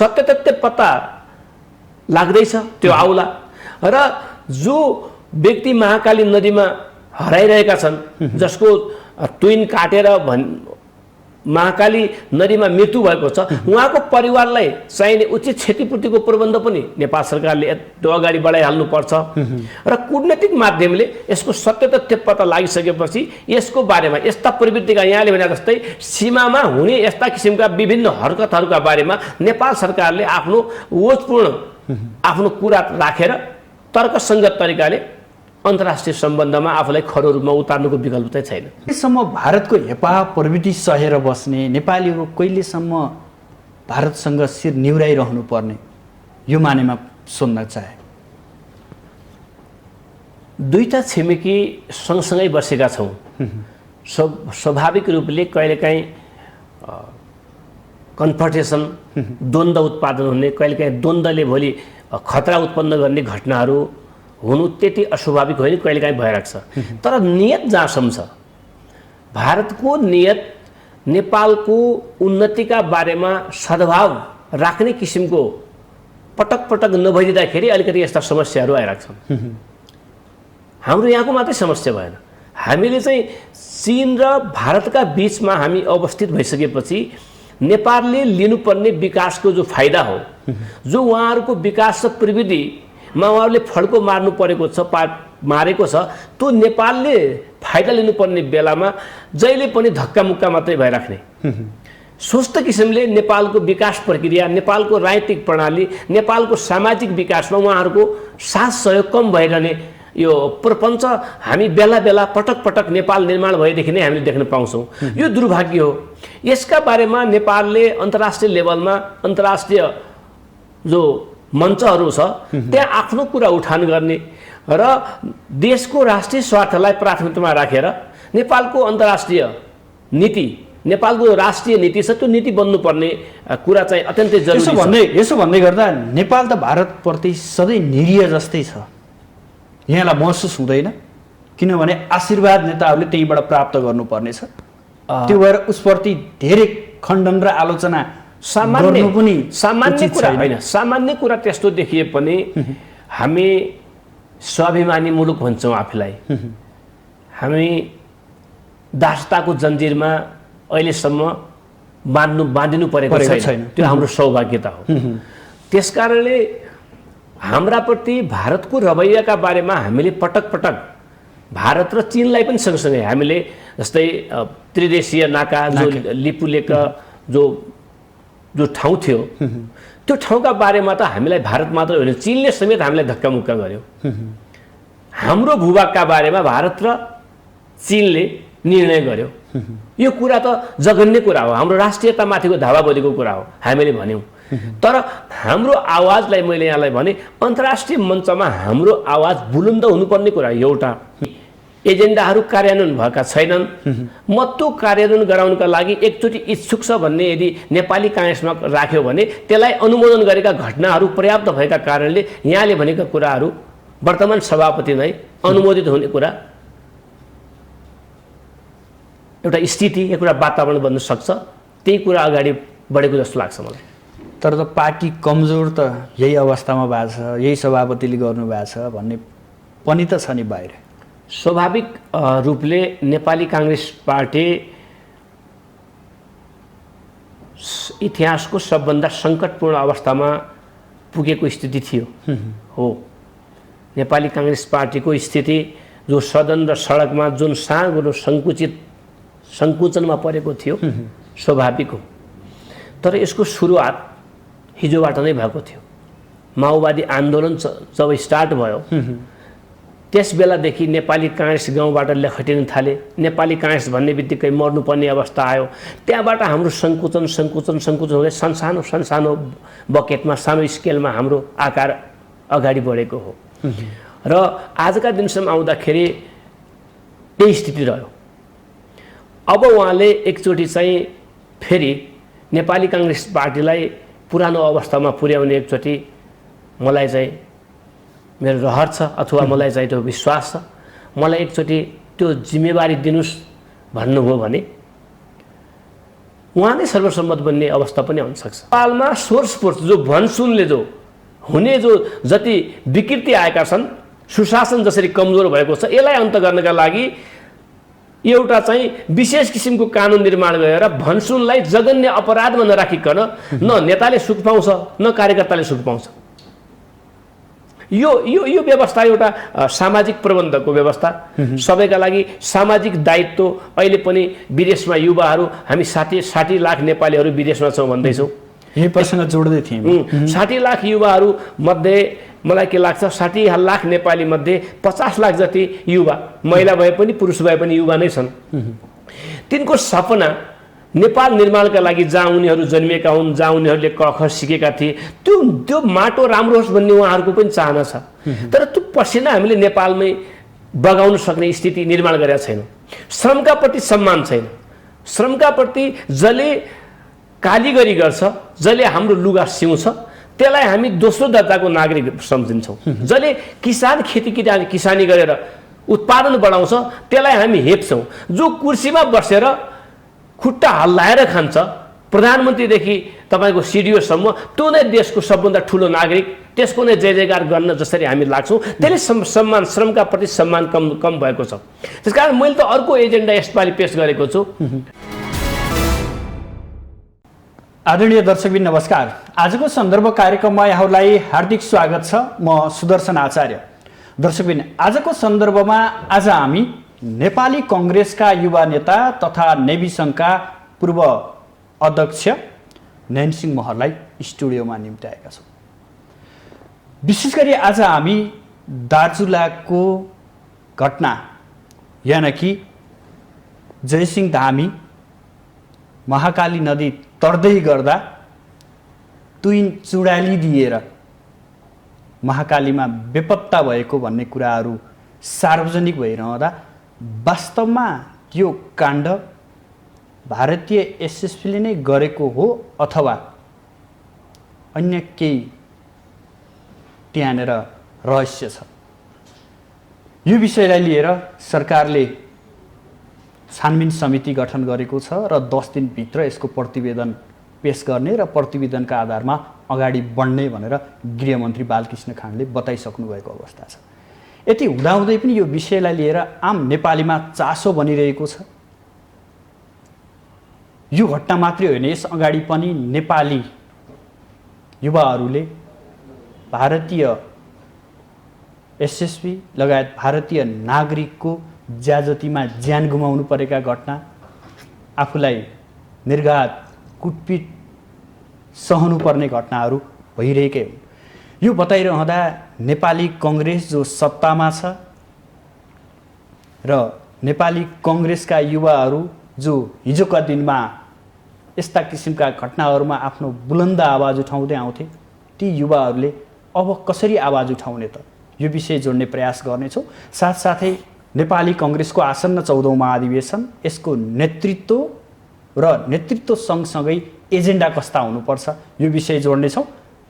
सत्य तथ्य पत्ता लाग्दैछ त्यो आउला। र जो व्यक्ति महाकाली नदीमा हराइरहेका छन्, जसको ट्विन काटेर महाकाली नदीमा मृत्यु भएको छ, उहाँको परिवारलाई चाहिने उचित क्षतिपूर्तिको प्रबन्ध पनि नेपाल सरकारले त्यो अगाडि बढाइहाल्नुपर्छ। र कूटनीतिक माध्यमले यसको सत्य तथ्य पत्ता लागिसकेपछि यसको बारेमा यस्ता प्रवृत्तिका यहाँले भने जस्तै सीमामा हुने यस्ता किसिमका विभिन्न हरकतहरूका बारेमा नेपाल सरकारले आफ्नो ओजपूर्ण आफ्नो कुरा राखेर तर्कसङ्गत तरिकाले अन्तर्राष्ट्रिय सम्बन्धमा आफूलाई खरो रूपमा उतार्नुको विकल्प चाहिँ छैन। यसम्म भारतको हेपाह प्रवृत्ति सहेर बस्ने नेपालीहरू कहिलेसम्म भारतसँग शिर निहुराइरहनु पर्ने, यो मानेमा सोध्न चाहे। दुईटा छिमेकी सँगसँगै बसेका छौँ, स्वाभाविक रूपले कहिलेकाहीँ कन्फ्रन्टेसन द्वन्द्व उत्पादन हुने, कहिलेकाहीँ द्वन्द्वले भोलि खतरा उत्पन्न गर्ने घटनाहरू हुनु त्यति अस्वाभाविक होइन, कहिलेकाहीँ भइरहेको छ। तर नियत जहाँसम्म छ, भारतको नियत नेपालको उन्नतिका बारेमा सद्भाव राख्ने किसिमको पटक पटक नभइदिँदाखेरि अलिकति यस्ता समस्याहरू आइरहेको छन्। हाम्रो यहाँको मात्रै समस्या भएन, हामीले चाहिँ चीन र भारतका बिचमा हामी अवस्थित भइसकेपछि नेपालले लिनुपर्ने विकासको जो फाइदा हो, जो उहाँहरूको विकास र प्रविधिमा उहाँहरूले फड्को मार्नु परेको छ, मारेको छ, त्यो नेपालले फाइदा लिनुपर्ने बेलामा जहिले पनि धक्कामुक्का मात्रै भइराख्ने। स्वस्थ किसिमले नेपालको विकास प्रक्रिया, नेपालको राजनीतिक प्रणाली, नेपालको सामाजिक विकासमा उहाँहरूको साथ सहयोग कम भइरहने यो प्रपञ्च हामी बेला बेला पटक पटक नेपाल निर्माण भएदेखि नै हामीले देख्न पाउँछौँ। यो दुर्भाग्य हो। यसका बारेमा नेपालले अन्तर्राष्ट्रिय लेभलमा अन्तर्राष्ट्रिय जो मञ्चहरू छ त्यहाँ आफ्नो कुरा उठान गर्ने र देशको राष्ट्रिय स्वार्थलाई प्राथमिकतामा राखेर नेपालको अन्तर्राष्ट्रिय नीति, नेपालको राष्ट्रिय नीति छ, त्यो नीति बन्नुपर्ने कुरा चाहिँ अत्यन्तै जरुरी छ। यसो भन्दै गर्दा नेपाल त भारतप्रति सधैँ निरीह जस्तै छ, यहाँलाई महसुस हुँदैन? किनभने आशीर्वाद नेताहरूले त्यहीँबाट प्राप्त गर्नुपर्नेछ, त्यो भएर उसप्रति धेरै खण्डन र आलोचना सामान्य कुरा होइन। सामान्य कुरा त्यस्तो देखिए पनि हामी स्वाभिमानी मुलुक भन्छौँ आफूलाई। हामी दासताको जन्जिरमा अहिलेसम्म बाँधिनु परेको छैन, त्यो हाम्रो सौभाग्यता हो। त्यसकारणले हाम्राप्रति भारतको रवैयाका बारेमा हामीले पटक पटक भारत र चीनलाई पनि सँगसँगै हामीले जस्तै त्रिदेशीय नाका जो लिपुलेका जो ठाउँ थियो, त्यो ठाउँका बारेमा त हामीलाई भारत मात्र होइन चीनले समेत हामीलाई धक्कामुक्का गर्यो। हाम्रो भूभागका बारेमा भारत र चीनले निर्णय गर्यो। यो कुरा त जघन्य कुरा हो, हाम्रो राष्ट्रियतामाथिको धावाबोधीको कुरा हो, हामीले भन्यौँ। तर हाम्रो आवाजलाई मैले यहाँलाई भने अन्तर्राष्ट्रिय मञ्चमा हाम्रो आवाज बुलन्द हुनुपर्ने कुरा एउटा। एजेन्डाहरू कार्यान्वयन भएका छैनन्, म त्यो कार्यान्वयन गराउनका लागि एकचोटि इच्छुक छ भन्ने यदि नेपाली काङ्ग्रेसमा राख्यो भने त्यसलाई अनुमोदन गरेका घटनाहरू पर्याप्त भएका कारणले यहाँले भनेका कुराहरू वर्तमान सभापति नै अनुमोदित हुने कुरा एउटा स्थिति, एउटा वातावरण बन्न सक्छ। त्यही कुरा अगाडि बढेको जस्तो लाग्छ मलाई। तर त पार्टी कमजोर त यही अवस्थामा भएको छ, यही सभापतिले गर्नुभएको छ भन्ने पनि त छ नि बाहिर। स्वाभाविक रूपले नेपाली काङ्ग्रेस पार्टी इतिहासको सबभन्दा सङ्कटपूर्ण अवस्थामा पुगेको स्थिति थियो हो। नेपाली काङ्ग्रेस पार्टीको स्थिति जो सदन र सडकमा जुन सानो सङ्कुचनमा परेको थियो स्वाभाविक हो। तर यसको सुरुवात हिजोबाट नै भएको थियो। माओवादी आन्दोलन जब स्टार्ट भयो त्यस बेलादेखि नेपाली काङ्ग्रेस गाउँबाट लखटिन थाले। नेपाली काङ्ग्रेस भन्ने बित्तिकै मर्नुपर्ने अवस्था आयो। त्यहाँबाट हाम्रो सङ्कुचन हुँदै सानो बकेटमा, सानो स्केलमा हाम्रो आकार अगाडि बढेको हो। र आजका दिनसम्म आउँदाखेरि त्यही स्थिति रह्यो। अब उहाँले एकचोटि चाहिँ फेरि नेपाली काङ्ग्रेस पार्टीलाई पुरानो अवस्थामा पुर्याउने एकचोटि मलाई चाहिँ मेरो रहर छ अथवा मलाई चाहिँ त्यो विश्वास छ। मलाई एकचोटि त्यो जिम्मेवारी दिनुस् भन्नुभयो भने उहाँ नै सर्वसम्मत बन्ने अवस्था पनि आउन सक्छ। नेपालमा सोर्स फोर्स जो भनसुनले जो हुने जो जति विकृति आएका छन्, सुशासन जसरी कमजोर भएको छ, यसलाई अन्त गर्नका लागि एउटा चाहिँ विशेष किसिमको कानुन निर्माण गरेर भनसुनलाई जघन्य अपराधमा नराखिकन न नेताले सुख पाउँछ न कार्यकर्ताले सुख पाउँछ। यो व्यवस्था एउटा सामाजिक प्रबन्धको व्यवस्था, सबैका लागि सामाजिक दायित्व। अहिले पनि विदेशमा युवाहरू हामी 60 लाख नेपालीहरू विदेशमा छौँ भन्दैछौँ। यही प्रश्न जोड्दै थियौँ। 60 लाख युवाहरू मध्ये मलाई के लाग्छ, 60 लाख नेपाली मध्ये 50 लाख जति युवा, महिला भए पनि पुरुष भए पनि युवा नै छन्। तिनको सपना नेपाल निर्माणका लागि जहाँ उनीहरू जन्मिएका हुन्, जहाँ उनीहरूले क ख सिकेका थिए, त्यो माटो राम्रो होस् भन्ने उहाँहरूको पनि चाहना छ। तर त्यो पसिना हामीले नेपालमै बगाउन सक्ने स्थिति निर्माण गरेका छैनौँ। श्रमका प्रति सम्मान छैन। श्रमका प्रति जसले कालीगरी गर्छ, जसले हाम्रो लुगा सिउँछ, त्यसलाई हामी दोस्रो दर्जाको नागरिक सम्झिन्छौँ। जसले किसानी गरेर उत्पादन बढाउँछ, त्यसलाई हामी हेप्छौँ। जो कुर्सीमा बसेर खुट्टा हल्लाएर खान्छ, प्रधानमन्त्रीदेखि तपाईँको सिडिओसम्म, त्यो नै देशको सबभन्दा ठुलो नागरिक, त्यसको नै जय जयकार गर्न जसरी हामी लाग्छौँ, त्यसले सम्मान, श्रमका प्रति सम्मान कम भएको छ। त्यसकारण मैले त अर्को एजेन्डा यसपालि पेश गरेको छु। आदरणीय दर्शकबिन नमस्कार। आजको सन्दर्भ कार्यक्रममा यहाँहरूलाई हार्दिक स्वागत छ। म सुदर्शन आचार्य। दर्शकबिन, आजको सन्दर्भमा आज हामी नेपाली कङ्ग्रेसका युवा नेता तथा नेभी सङ्घका पूर्व अध्यक्ष नयनसिंह महरलाई स्टुडियोमा निम्त्याएका छौँ। विशेष गरी आज हामी दार्चुलाको घटना यानि कि जयसिंह धामी महाकाली नदी तर्दै गर्दा तुइन चुडाली दिएर महाकालीमा बेपत्ता भएको भन्ने कुराहरू सार्वजनिक भइरहँदा वास्तवमा त्यो काण्ड भारतीय एसएसपीले नै गरेको हो अथवा अन्य केही त्यहाँनिर रहस्य छ। यो विषयलाई लिएर सरकारले छानबिन समिति गठन गरेको छ र 10 दिनभित्र यसको प्रतिवेदन पेश गर्ने र प्रतिवेदनका आधारमा अगाडि बढ्ने भनेर गृहमन्त्री बालकृष्ण खाँडले बताइसक्नु भएको अवस्था छ। यति हुँदाहुँदै पनि यो विषयलाई लिएर आम नेपालीमा चासो बनिरहेको छ। यो घटना मात्रै होइन, यस अगाडि पनि नेपाली युवाहरूले भारतीय एसएसपी लगायत भारतीय नागरिकको ज्याजतीमा ज्यान गुमाउनु परेका घटना, आफूलाई निर्घात कुटपिट सहनु पर्ने घटनाहरू भइरहेकै हुन्। यो बताइरहँदा नेपाली कङ्ग्रेस जो सत्तामा छ र नेपाली कङ्ग्रेसका युवाहरू जो हिजोका दिनमा यस्ता किसिमका घटनाहरूमा आफ्नो बुलन्द आवाज उठाउँदै आउँथे, ती युवाहरूले अब कसरी आवाज उठाउने त, यो विषय जोड्ने प्रयास गर्नेछौँ। साथसाथै नेपाली कङ्ग्रेसको आसन्न 14औं महाधिवेशन, यसको नेतृत्व र नेतृत्व सँगसँगै एजेन्डा कस्ता हुनुपर्छ, यो विषय जोड्नेछौँ।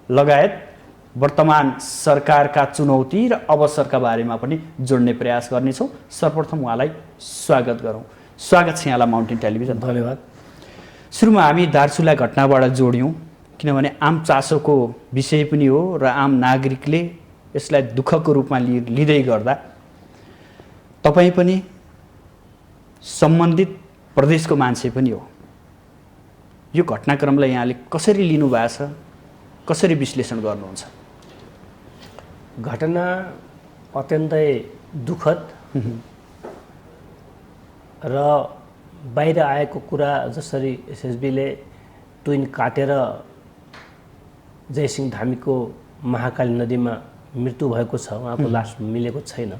लगायत वर्तमान सरकारका चुनौती र अवसरका बारेमा पनि जोड्ने प्रयास गर्नेछौँ। सर्वप्रथम उहाँलाई स्वागत गरौँ। स्वागत छ यहाँलाई माउन्टेन टेलिभिजन। धन्यवाद। सुरुमा हामी दार्चुला घटनाबाट जोड्यौँ, किनभने आम चासोको विषय पनि हो र आम नागरिकले यसलाई दुःखको रूपमा लिँदै गर्दा तपाईँ पनि सम्बन्धित प्रदेशको मान्छे पनि हो। यो घटनाक्रमलाई यहाँले कसरी लिनुभएको छ, कसरी विश्लेषण गर्नुहुन्छ? घटना अत्यन्तै दुःखद र बाहिर आएको कुरा जसरी एसएसबीले ट्विन काटेर जयसिंह धामीको महाकाली नदीमा मृत्यु भएको छ, उहाँको लास मिलेको छैन,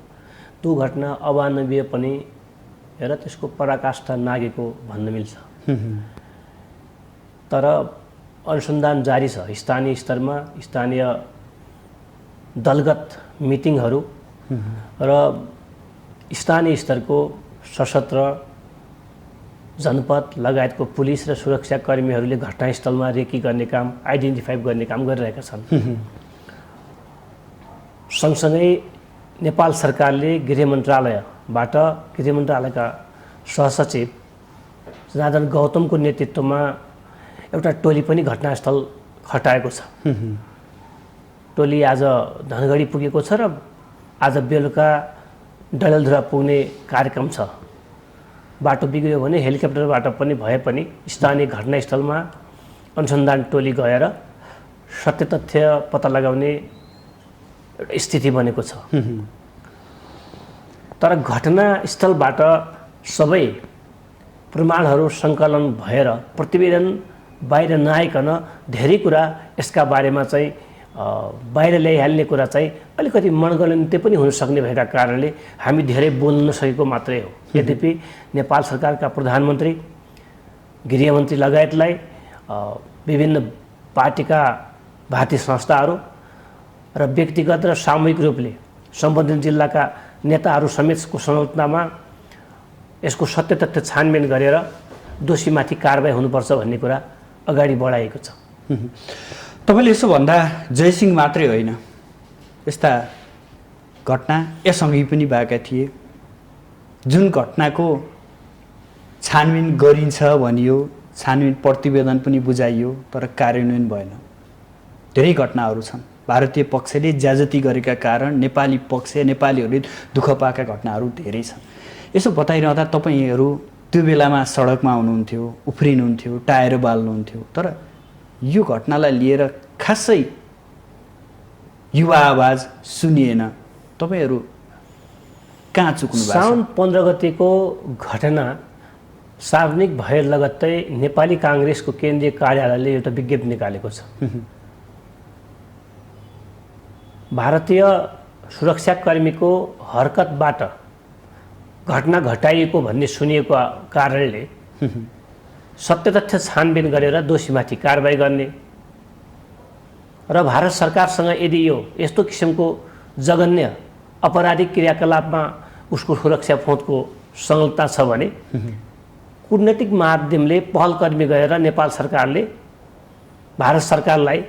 त्यो घटना अमानवीय पनि र त्यसको पराकाष्ठा नागेको भन्न मिल्छ। तर अनुसन्धान जारी छ। स्थानीय स्तरमा स्थानीय दलगत मिटिङहरू र स्थानीय स्तरको सशस्त्र जनपद लगायतको पुलिस र सुरक्षाकर्मीहरूले घटनास्थलमा रेकी गर्ने काम, आइडेन्टिफाई गर्ने काम गरिरहेका छन्। सँगसँगै नेपाल सरकारले गृह मन्त्रालयका सहसचिव जनार्दन गौतमको नेतृत्वमा एउटा टोली पनि घटनास्थल खटाएको छ। टोली आज धनगढी पुगेको छ र आज बेलुका डडेलधुरा पुग्ने कार्यक्रम छ। बाटो बिग्रियो भने हेलिकप्टरबाट पनि भए पनि स्थानीय घटनास्थलमा अनुसन्धान टोली गएर सत्य तथ्य पत्ता लगाउने एउटा स्थिति बनेको छ। तर घटनास्थलबाट सबै प्रमाणहरू सङ्कलन भएर प्रतिवेदन बाहिर नआइकन धेरै कुरा यसका बारेमा चाहिँ बाहिर ल्याइहाल्ने कुरा चाहिँ अलिकति मनगणन्य पनि हुन सक्ने भएका कारणले हामी धेरै बोल्न नसकेको मात्रै हो। यद्यपि नेपाल सरकारका प्रधानमन्त्री, गृहमन्त्री लगायतलाई विभिन्न पार्टीका भारतीय संस्थाहरू र व्यक्तिगत र सामूहिक रूपले सम्बन्धित जिल्लाका नेताहरू समेतको संलग्नतामा यसको सत्य तथ्य छानबिन गरेर दोषीमाथि कारबाही हुनुपर्छ भन्ने कुरा अगाडि बढाएको छ। तपाईँले यसो भन्दा जयसिंह मात्रै होइन, यस्ता घटना यसअघि पनि भएका थिए। जुन घटनाको छानबिन गरिन्छ भनियो, छानबिन प्रतिवेदन पनि बुझाइयो, तर कार्यान्वयन भएन। धेरै घटनाहरू छन्। भारतीय पक्षले ज्याजती गरेका कारण नेपाली पक्ष, नेपालीहरूले दुःख पाएका घटनाहरू धेरै छन्। यसो बताइरहँदा तपाईँहरू त्यो बेलामा सडकमा हुनुहुन्थ्यो, उफ्रिनुहुन्थ्यो, टायर बाल्नुहुन्थ्यो, तर यो घटनालाई लिएर खासै युवा आवाज सुनिएन। तपाईँहरू कहाँ चुक्नु भएको छ? साउन 15 गतेको घटना सार्वजनिक भए लगत्तै नेपाली काङ्ग्रेसको केन्द्रीय कार्यालयले एउटा विज्ञप्ति निकालेको छ। भारतीय सुरक्षाकर्मीको हरकतबाट घटना घटाइएको भन्ने सुनिएको कारणले सत्य तथ्य छानबिन गरेर दोषीमाथि कारबाही गर्ने र भारत सरकारसँग यदि यो यस्तो किसिमको जघन्य अपराधिक क्रियाकलापमा उसको सुरक्षा फौजको संलग्नता छ भने कूटनैतिक माध्यमले पहलकदमी गरेर नेपाल सरकारले भारत सरकारलाई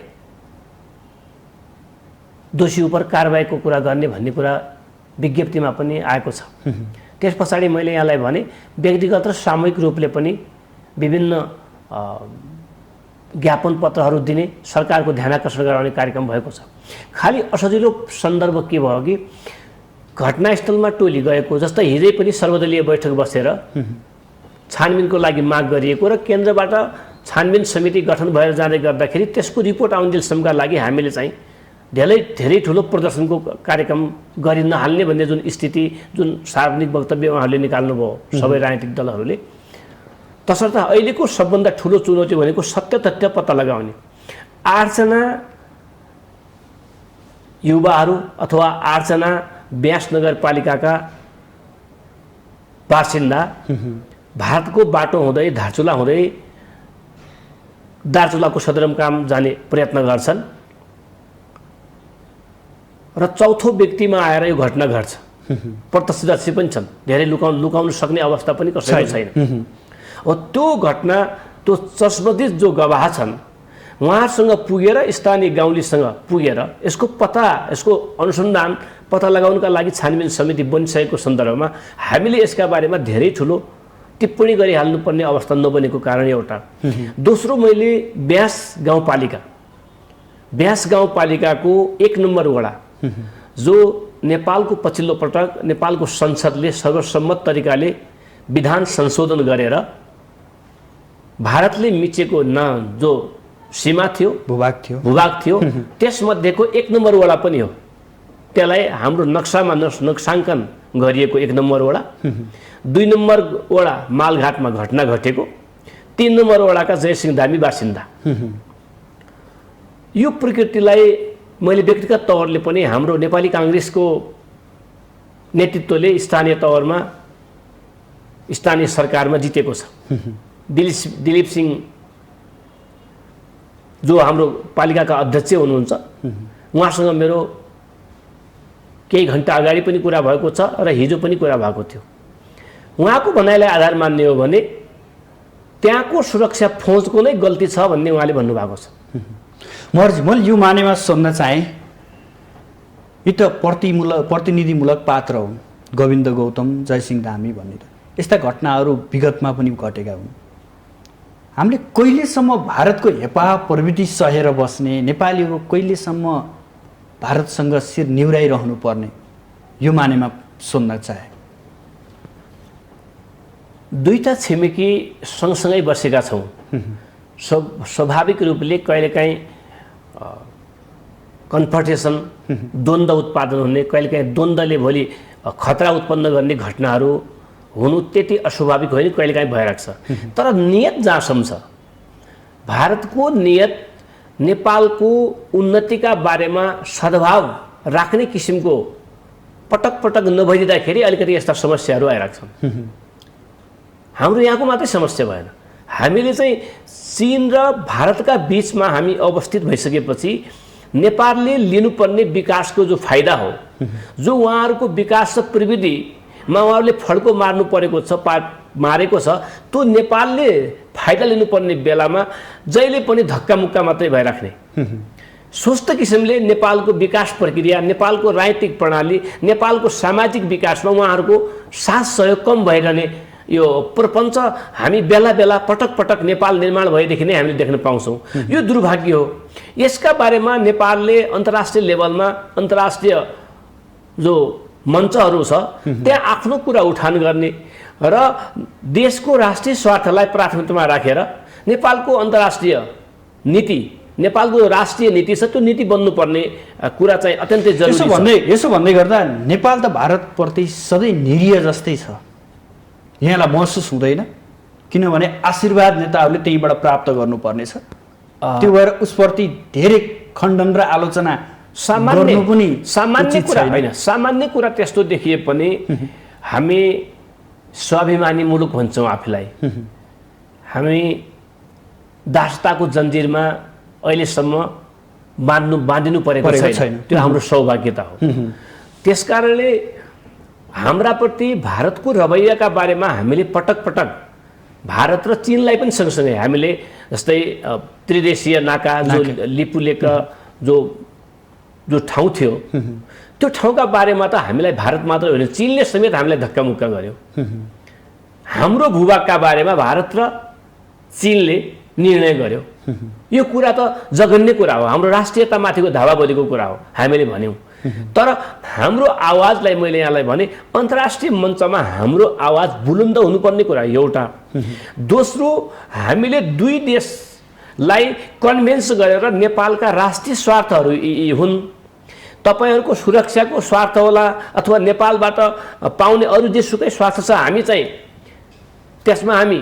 दोषी उप कारबाहीको कुरा गर्ने भन्ने कुरा विज्ञप्तिमा पनि आएको छ। त्यस पछाडि मैले यहाँलाई भने व्यक्तिगत र सामूहिक रूपले पनि विभिन्न ज्ञापन पत्रहरू दिने, सरकारको ध्यानाकर्षण गराउने कार्यक्रम भएको छ। खालि असजिलो सन्दर्भ के भयो कि घटनास्थलमा टोली गएको, जस्तै हिजै पनि सर्वदलीय बैठक बसेर छानबिनको लागि माग गरिएको र केन्द्रबाट छानबिन समिति गठन भएर जाँदै गर्दाखेरि त्यसको रिपोर्ट आउन्जेलसम्मका लागि हामीले चाहिँ धेरै ठुलो प्रदर्शनको कार्यक्रम गरि नहाल्ने भन्ने जुन स्थिति, जुन सार्वजनिक वक्तव्य उहाँहरूले निकाल्नुभयो सबै राजनीतिक दलहरूले, तसर्थ अहिलेको सबभन्दा ठुलो चुनौती भनेको सत्य तथ्य पत्ता लगाउने। 8 जना युवाहरू अथवा 8 जना ब्यास नगरपालिकाका बासिन्दा भारतको बाटो हुँदै धारचुला हुँदै दार्चुलाको सदरमुकाम जाने प्रयत्न गर्छन् र चौथो व्यक्तिमा आएर यो घटना घट्छ। प्रत्यक्षदर्शी पनि छन्, धेरै लुकाउन सक्ने अवस्था पनि कसैको छैन। हो त्यो घटना, त्यो चस्मदिद जो गवाह छन् उहाँसँग पुगेर, स्थानीय गाउँलेसँग पुगेर यसको अनुसन्धान पत्ता लगाउनका लागि छानबिन समिति बनिसकेको सन्दर्भमा हामीले यसका बारेमा धेरै ठुलो टिप्पणी गरिहाल्नुपर्ने अवस्था नबनेको कारण एउटा। दोस्रो, मैले ब्यास गाउँपालिकाको 1 नम्बर वडा जो नेपालको पछिल्लो पटक नेपालको संसदले सर्वसम्मत तरिकाले विधान संशोधन गरेर भारतले मिचेको जो सीमा थियो, भूभाग थियो, त्यसमध्येको 1 नम्बर वडा पनि हो। त्यसलाई हाम्रो नक्सामा नक्साङ्कन गरिएको 1 नम्बर वडा। 2 नम्बर वडा मालघाटमा घटना घटेको, 3 नम्बर वडाका जयसिंह धामी बासिन्दा। यो प्रकृतिलाई मैले व्यक्तिगत तवरले पनि हाम्रो नेपाली काङ्ग्रेसको नेतृत्वले स्थानीय तवरमा, स्थानीय सरकारमा जितेको छ। दिलीप सिंह जो हाम्रो पालिकाका अध्यक्ष हुनुहुन्छ, उहाँसँग मेरो केही घन्टा अगाडि पनि कुरा भएको छ र हिजो पनि कुरा भएको थियो। उहाँको भनाइलाई आधार मान्ने हो भने त्यहाँको सुरक्षा फौजको नै गल्ती छ भन्ने उहाँले भन्नुभएको छ। मैले यो मानेमा सोध्न चाहेँ, यो त प्रतिनिधिमूलक पात्र हुन्, गोविन्द गौतम, जयसिंह धामी भन्ने। यस्ता घटनाहरू विगतमा पनि घटेका हुन्। हामीले कहिलेसम्म भारतको हेपाह प्रवृत्ति सहेर बस्ने, नेपालीहरू कहिलेसम्म भारतसँग शिर निहुराइरहनु पर्ने, यो मानेमा सोध्न चाहे। दुईटा छिमेकी सँगसँगै बसेका छौँ, स्वाभाविक रूपले कहिलेकाहीँ कन्फ्रन्टेसन, द्वन्द्व उत्पादन हुने, कहिलेकाहीँ द्वन्द्वले भोलि खतरा उत्पन्न गर्ने घटनाहरू हुनु त्यति अस्वाभाविक होइन, कहिलेकाहीँ भइरहेको छ। तर नियत जहाँसम्म छ, भारतको नियत नेपालको उन्नतिका बारेमा सद्भाव राख्ने किसिमको पटक पटक नभइदिँदाखेरि अलिकति यस्ता समस्याहरू आइरहेका छन्। हाम्रो यहाँको मात्रै समस्या भएन, हामीले चाहिँ चीन र भारतका बिचमा हामी अवस्थित भइसकेपछि नेपालले लिनुपर्ने विकासको जो फाइदा हो, जो उहाँहरूको विकास र प्रविधिमा उहाँहरूले फड्को मार्नु परेको छ, मारेको छ, त्यो नेपालले फाइदा लिनुपर्ने बेलामा जहिले पनि धक्कामुक्का मात्रै भइराख्ने। स्वस्थ किसिमले नेपालको विकास प्रक्रिया, नेपालको राजनीतिक प्रणाली, नेपालको सामाजिक विकासमा उहाँहरूको साथ सहयोग कम भइरहने यो प्रपञ्च हामी बेला बेला पटक पटक नेपाल निर्माण भएदेखि नै हामीले देख्न पाउँछौँ। यो दुर्भाग्य हो। यसका बारेमा नेपालले अन्तर्राष्ट्रिय लेभलमा, अन्तर्राष्ट्रिय जो मञ्चहरू छ त्यहाँ आफ्नो कुरा उठान गर्ने र देशको राष्ट्रिय स्वार्थलाई प्राथमिकतामा राखेर नेपालको अन्तर्राष्ट्रिय नीति, नेपालको राष्ट्रिय नीति छ, त्यो नीति बन्नुपर्ने कुरा चाहिँ अत्यन्तै जरुरी छ। यसो भन्दै गर्दा नेपाल त भारतप्रति सधैँ निरीह जस्तै छ, यहाँलाई महसुस हुँदैन? किनभने आशीर्वाद नेताहरूले त्यहीँबाट प्राप्त गर्नुपर्नेछ, त्यो भएर उसप्रति धेरै खण्डन र आलोचना सामान्य कुरा होइन। सामान्य कुरा त्यस्तो देखिए पनि हामी स्वाभिमानी मुलुक भन्छौँ आफूलाई। हामी दासताको जन्जिरमा अहिलेसम्म बाँधिनु परेको छैन, त्यो हाम्रो सौभाग्यता हो। त्यसकारणले हाम्राप्रति भारतको रवैयाका बारेमा हामीले पटक पटक भारत र चीनलाई पनि सँगसँगै हामीले, जस्तै त्रिदेशीय नाका जो लिपुलेका जो ठाउँ थियो, त्यो ठाउँका बारेमा त हामीलाई भारत मात्र होइन, चीनले समेत हामीलाई धक्कामुक्का गर्यो। हाम्रो भूभागका बारेमा भारत र चीनले निर्णय गर्यो। यो कुरा त जघन्य कुरा हो, हाम्रो राष्ट्रियतामाथिको धावाबोलीको कुरा हो, हामीले भन्यौँ। तर हाम्रो आवाजलाई, मैले यहाँलाई भने, अन्तर्राष्ट्रिय मञ्चमा हाम्रो आवाज बुलन्द हुनुपर्ने कुरा एउटा। दोस्रो, हामीले दुई देशलाई कन्भिन्स गरेर नेपालका राष्ट्रिय स्वार्थहरू हुन्, तपाईँहरूको सुरक्षाको स्वार्थ होला अथवा नेपालबाट पाउने अरू जेसुकै स्वार्थ छ, हामी चाहिँ त्यसमा हामी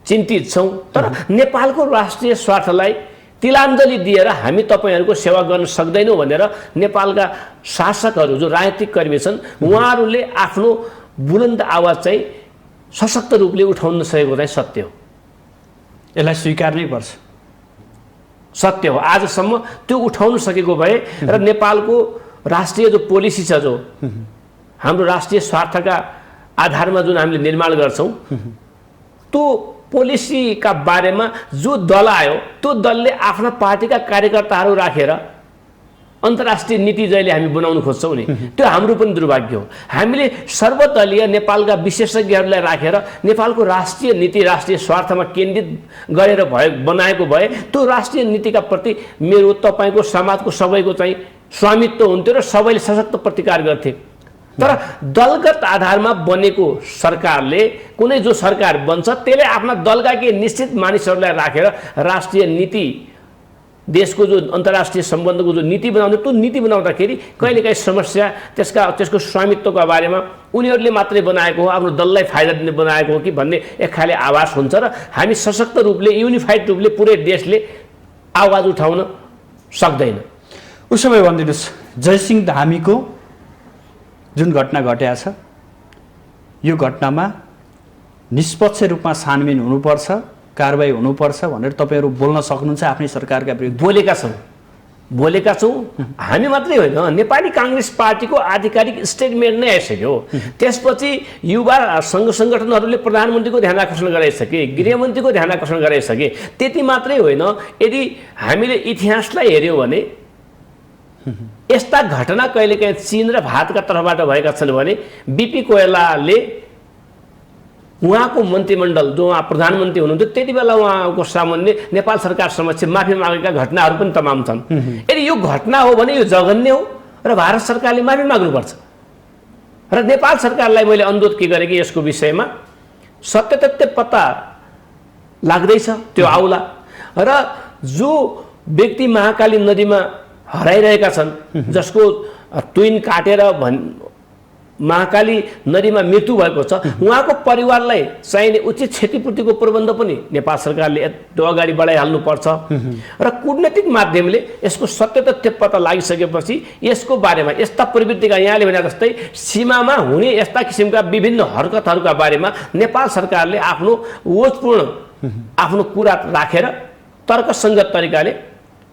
चिन्तित छौँ। तर नेपालको राष्ट्रिय स्वार्थलाई तिलाञ्जली दिएर हामी तपाईँहरूको सेवा गर्न सक्दैनौँ भनेर नेपालका शासकहरू, जो राजनीतिक कर्मी छन्, उहाँहरूले आफ्नो बुलन्द आवाज चाहिँ सशक्त रूपले उठाउन सकेको चाहिँ सत्य हो। यसलाई स्वीकार्नै पर्छ, सत्य हो। आजसम्म त्यो उठाउन सकेको भए र नेपालको राष्ट्रिय जो पोलिसी छ, जो हाम्रो राष्ट्रिय स्वार्थका आधारमा जुन हामीले निर्माण गर्छौँ, त्यो पोलिसीका बारेमा जो दल आयो, त्यो दलले आफ्ना पार्टीका कार्यकर्ताहरू राखेर अन्तर्राष्ट्रिय नीति जहिले हामी बनाउन खोज्छौँ नि, त्यो हाम्रो पनि दुर्भाग्य हो। हामीले सर्वदलीय नेपालका विशेषज्ञहरूलाई राखेर नेपालको राष्ट्रिय नीति, राष्ट्रिय स्वार्थमा केन्द्रित गरेर बनाएको भए त्यो राष्ट्रिय नीतिका प्रति मेरो, तपाईँको, समाजको सबैको चाहिँ स्वामित्व हुन्थ्यो र सबैले सशक्त प्रतिकार गर्थे। तर दलगत आधारमा बनेको सरकारले, कुनै जो सरकार बन्छ त्यसले आफ्ना दलका केही निश्चित मानिसहरूलाई राखेर राष्ट्रिय नीति, देशको जो अन्तर्राष्ट्रिय सम्बन्धको जो नीति बनाउँछ, त्यो नीति बनाउँदाखेरि कहिलेकाहीँ समस्या, त्यसको स्वामित्वको बारेमा उनीहरूले मात्रै बनाएको हो, आफ्नो दललाई फाइदा दिने बनाएको हो कि भन्ने एक खाले आवाज हुन्छ र हामी सशक्त रूपले, युनिफाइड रूपले पुरै देशले आवाज उठाउन सक्दैन। उसो भए भनिदिनुहोस्, जयसिंह धामीको जुन घटना घटेको छ, यो घटनामा निष्पक्ष रूपमा छानबिन हुनुपर्छ, कारबाही हुनुपर्छ भनेर तपाईँहरू बोल्न सक्नुहुन्छ आफ्नै सरकारका विरुद्ध? बोलेका छौँ। हामी मात्रै होइन, नेपाली काङ्ग्रेस पार्टीको आधिकारिक स्टेटमेन्ट नै आइसक्यो। त्यसपछि युवा सङ्घ सङ्गठनहरूले प्रधानमन्त्रीको ध्यान आकर्षण गराइसके, गृहमन्त्रीको ध्यान आकर्षण गराइसके। त्यति मात्रै होइन, यदि हामीले इतिहासलाई हेऱ्यौँ भने यस्ता घटना कहिलेकाहीँ चीन र भारतका तर्फबाट भएका छन् भने बिपी कोइरालाले उहाँको मन्त्रीमण्डल जो उहाँ प्रधानमन्त्री हुनुहुन्थ्यो त्यति बेला उहाँको सामुन्ने नेपाल सरकार समक्ष माफी मागेका घटनाहरू पनि तमाम छन्। यदि यो घटना हो भने यो जघन्य हो र भारत सरकारले माफी माग्नुपर्छ। र नेपाल सरकारलाई मैले अनुरोध के गरेँ कि यसको विषयमा सत्य तथ्य पत्ता लाग्दैछ त्यो आउला र जो व्यक्ति महाकाली नदीमा हराइरहेका छन् जसको ट्विन काटेर महाकाली नदीमा मृत्यु भएको छ उहाँको परिवारलाई चाहिने उचित क्षतिपूर्तिको प्रबन्ध पनि नेपाल सरकारले अगाडि बढाइहाल्नुपर्छ र कूटनीतिक माध्यमले यसको सत्य तथ्य पत्ता लागिसकेपछि यसको बारेमा यस्ता प्रवृत्तिका यहाँले भने जस्तै सीमामा हुने यस्ता किसिमका विभिन्न हरकतहरूका बारेमा नेपाल सरकारले आफ्नो ओजपूर्ण आफ्नो कुरा राखेर तर्कसङ्गत तरिकाले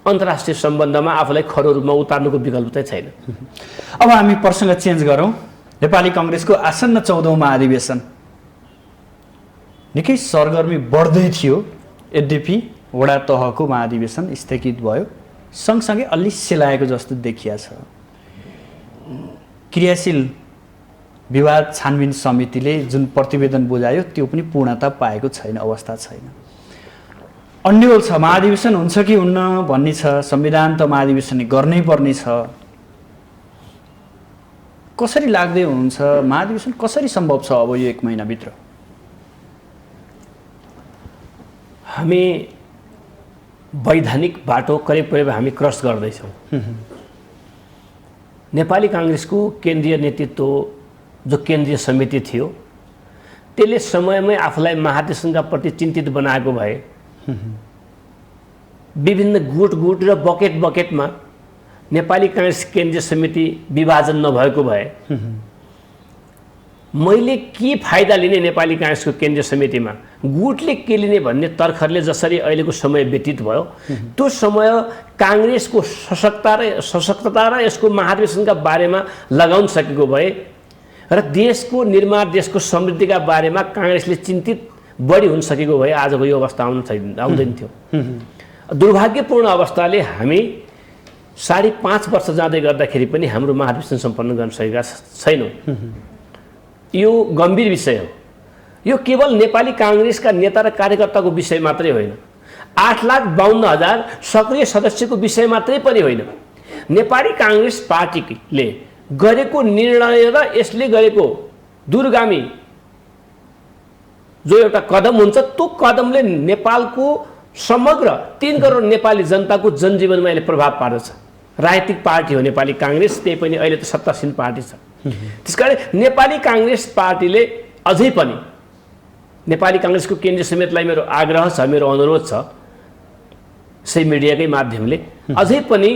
अन्तर्राष्ट्रिय सम्बन्धमा आफूलाई खरो रूपमा उतार्नुको विकल्प चाहिँ छैन। अब हामी प्रसङ्ग चेन्ज गरौँ। नेपाली काङ्ग्रेसको आसन्न 14औं महाधिवेशन निकै सरगर्मी बढ्दै थियो, यद्यपि वडा तहको महाधिवेशन स्थगित भयो, सँगसँगै अलि सेलाएको जस्तो देखिया छ। क्रियाशील विवाद छानबिन समितिले जुन प्रतिवेदन बुझायो त्यो पनि पूर्णता पाएको छैन, अवस्था छैन। अन्यल छ, महाधिवेशन हुन्छ कि हुन्न भन्ने छ, संविधान त महाधिवेशन गर्नै पर्ने छ। कसरी लाग्दै हुनुहुन्छ महाधिवेशन कसरी सम्भव छ अब यो 1 महिनाभित्र? हामी वैधानिक बाटो करिब हामी क्रस गर्दैछौँ। नेपाली काङ्ग्रेसको केन्द्रीय नेतृत्व जो केन्द्रीय समिति थियो त्यसले समयमै आफूलाई महाधिवेशनका प्रति चिन्तित बनाएको भए विभिन्न गुट र बकेटमा नेपाली काङ्ग्रेस केन्द्रीय समिति विभाजन नभएको भए मैले के फाइदा लिने नेपाली काङ्ग्रेसको केन्द्रीय समितिमा, गुटले के लिने भन्ने तर्खरले जसरी अहिलेको समय व्यतीत भयो त्यो समय काङ्ग्रेसको सशक्तता र यसको महाधिवेशनका बारेमा लगाउन सकेको भए र देशको निर्माण देशको समृद्धिका बारेमा काङ्ग्रेसले चिन्तित बढी हुन सकेको भए आजको यो अवस्था आउँदैन थियो। दुर्भाग्यपूर्ण अवस्थाले हामी 5.5 वर्ष जाँदै गर्दाखेरि पनि हाम्रो महाधिवेशन सम्पन्न गर्न सकेका छैनौँ। यो गम्भीर विषय हो। यो केवल नेपाली काङ्ग्रेसका नेता र कार्यकर्ताको विषय मात्रै होइन, 8,52,000 सक्रिय सदस्यको विषय मात्रै पनि होइन। नेपाली काङ्ग्रेस पार्टीले गरेको निर्णय र यसले गरेको दूरगामी जो एउटा कदम हुन्छ त्यो कदमले नेपालको समग्र 3 करोड नेपाली जनताको जनजीवनमा यसले प्रभाव पार्दछ। राजनीतिक पार्टी हो नेपाली काङ्ग्रेस, त्यही पनि अहिले त सत्तासीन पार्टी छ। त्यसकारण नेपाली काङ्ग्रेस पार्टीले अझै पनि नेपाली काङ्ग्रेसको केन्द्रीय समितिलाई मेरो आग्रह छ, मेरो अनुरोध छ सही मिडियाकै माध्यमले अझै पनि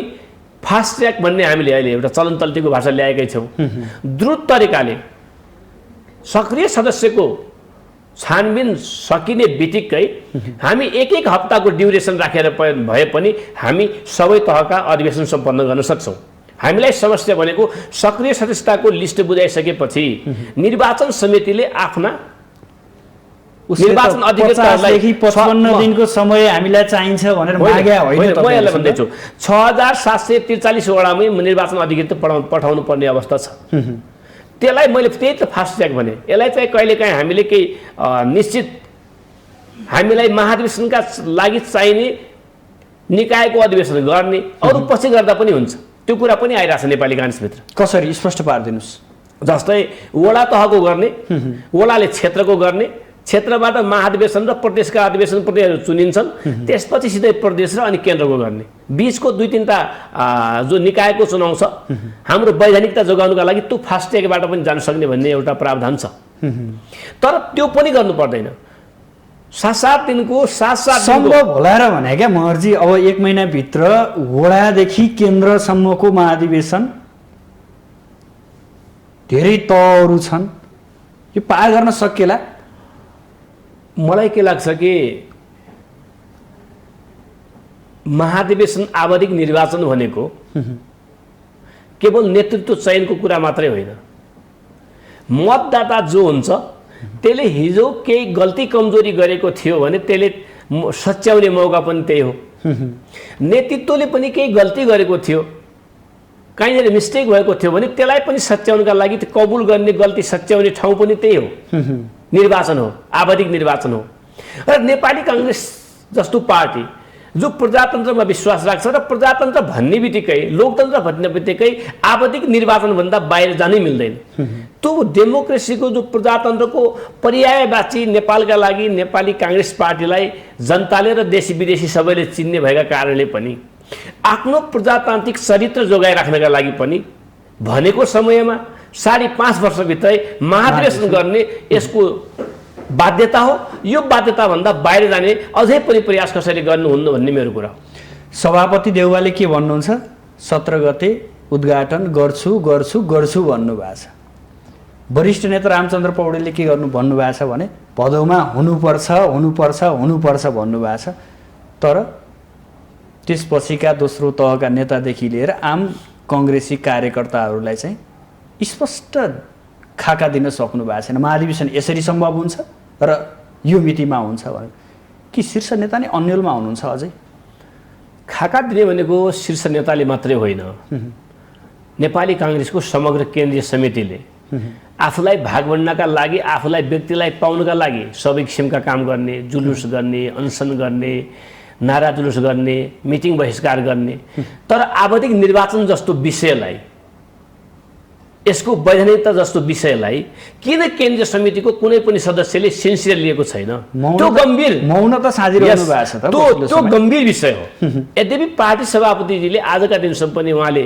फास्ट ट्र्याक भन्ने हामीले अहिले एउटा चलन चल्तीको भाषा ल्याएकै छौँ। द्रुत तरिकाले सक्रिय सदस्यको छानबिन सकिने बित्तिकै हामी 1 हप्ताको ड्युरेसन राखेर भए पनि हामी सबै तहका अधिवेशन सम्पन्न गर्न सक्छौँ। हामीलाई समस्या भनेको सक्रिय सदस्यताको लिस्ट बुझाइसकेपछि निर्वाचन समितिले आफ्ना निर्वाचन अधिकृतहरूलाई 55 दिनको समय हामीलाई चाहिन्छ भनेर माग्या होइन। म यसलाई भन्दैछु 6,743 वडामै निर्वाचन अधिकृत पठाउनु पर्ने अवस्था छ। त्यसलाई मैले त्यही त फास्ट ट्र्याक भने। यसलाई चाहिँ कहिलेकाहीँ हामीले केही निश्चित हामीलाई महाधिवेशनका लागि चाहिने निकायको अधिवेशन गर्ने अरू पछि गर्दा पनि हुन्छ, त्यो कुरा पनि आइरहेछ नेपाली काङ्ग्रेसभित्र। कसरी स्पष्ट पारिदिनुहोस्? जस्तै वडा तहको गर्ने, वडाले क्षेत्रको गर्ने, क्षेत्रबाट महाधिवेशन र प्रदेशका अधिवेशन प्रतिनिधिहरू चुनिन्छन्, त्यसपछि सिधै प्रदेश र अनि केन्द्रको गर्ने। बीचको 2-3टा जो निकायको चुनाव छ हाम्रो वैधानिकता जोगाउनुका लागि त्यो फास्ट ट्र्याकबाट पनि जान सक्ने भन्ने एउटा प्रावधान छ। तर त्यो पनि गर्नु पर्दैन। 7-7 दिनको 7-7 सम्भव होला र भने क्या महर्जी? अब 1 महिनाभित्र वडादेखि केन्द्रसम्मको महाधिवेशन धेरै तहहरू छन्, यो पार गर्न सकिएला? मलाई के लाग्छ कि महाधिवेशन आवधिक निर्वाचन भनेको केवल नेतृत्व चयनको कुरा मात्रै होइन। मतदाता जो हुन्छ त्यसले हिजो केही गल्ती कमजोरी गरेको थियो भने त्यसले सच्याउने मौका पनि त्यही हो। नेतृत्वले पनि केही गल्ती गरेको थियो, कहीँनिर मिस्टेक भएको थियो भने त्यसलाई पनि सच्याउनका लागि कबुल गर्ने, गल्ती सच्याउने ठाउँ पनि त्यही हो। निर्वाचन हो, आवधिक निर्वाचन हो। र नेपाली काङ्ग्रेस जस्तो पार्टी जो प्रजातन्त्रमा विश्वास राख्छ र प्रजातन्त्र भन्ने बित्तिकै, लोकतन्त्र भन्ने बित्तिकै आवधिक निर्वाचनभन्दा बाहिर जानै मिल्दैन। त्यो डेमोक्रेसीको जो प्रजातन्त्रको पर्यायवाची नेपालका लागि नेपाली काङ्ग्रेस पार्टीलाई जनताले र देशी विदेशी सबैले चिन्ने भएका कारणले पनि आफ्नो प्रजातान्त्रिक चरित्र जोगाइराख्नका लागि पनि भनेको समयमा 5.5 वर्षभित्रै महाधिवेशन गर्ने यसको बाध्यता हो। यो बाध्यताभन्दा बाहिर जाने अझै पनि प्रयास कसैले गर्नुहुन्न भन्ने मेरो कुरा हो। सभापति देउवाले के भन्नुहुन्छ? 17 गते उद्घाटन गर्छु गर्छु गर्छु भन्नुभएको छ। वरिष्ठ नेता रामचन्द्र पौडेलले के गर्नु भन्नुभएको छ भने भदौमा हुनुपर्छ हुनुपर्छ हुनुपर्छ भन्नुभएको छ। तर त्यसपछिका दोस्रो तहका नेतादेखि लिएर आम कङ्ग्रेसी कार्यकर्ताहरूलाई चाहिँ स्पष्ट खाका दिन सक्नु भएको छैन। महाधिवेशन यसरी सम्भव हुन्छ र यो मितिमा हुन्छ भने कि शीर्ष नेता नै अन्यलमा हुनुहुन्छ अझै? खाका दिने भनेको शीर्ष नेताले मात्रै होइन, नेपाली काङ्ग्रेसको समग्र केन्द्रीय समितिले आफूलाई भागभन्डाका लागि, आफूलाई व्यक्तिलाई पाउनका लागि सबै किसिमका काम गर्ने, जुलुस गर्ने, अनसन गर्ने, नारा जुलुस गर्ने, मिटिङ बहिष्कार गर्ने। तर आवधिक निर्वाचन जस्तो विषयलाई, यसको वैधानिकता जस्तो विषयलाई किन केन्द्रीय समितिको कुनै पनि सदस्यले सिन्सियर लिएको छैन? त्यो गम्भीर मौनता साजिरहनु भएको छ त। त्यो गम्भीर विषय हो। यद्यपि पार्टी सभापतिजीले आजका दिनसम्म पनि उहाँले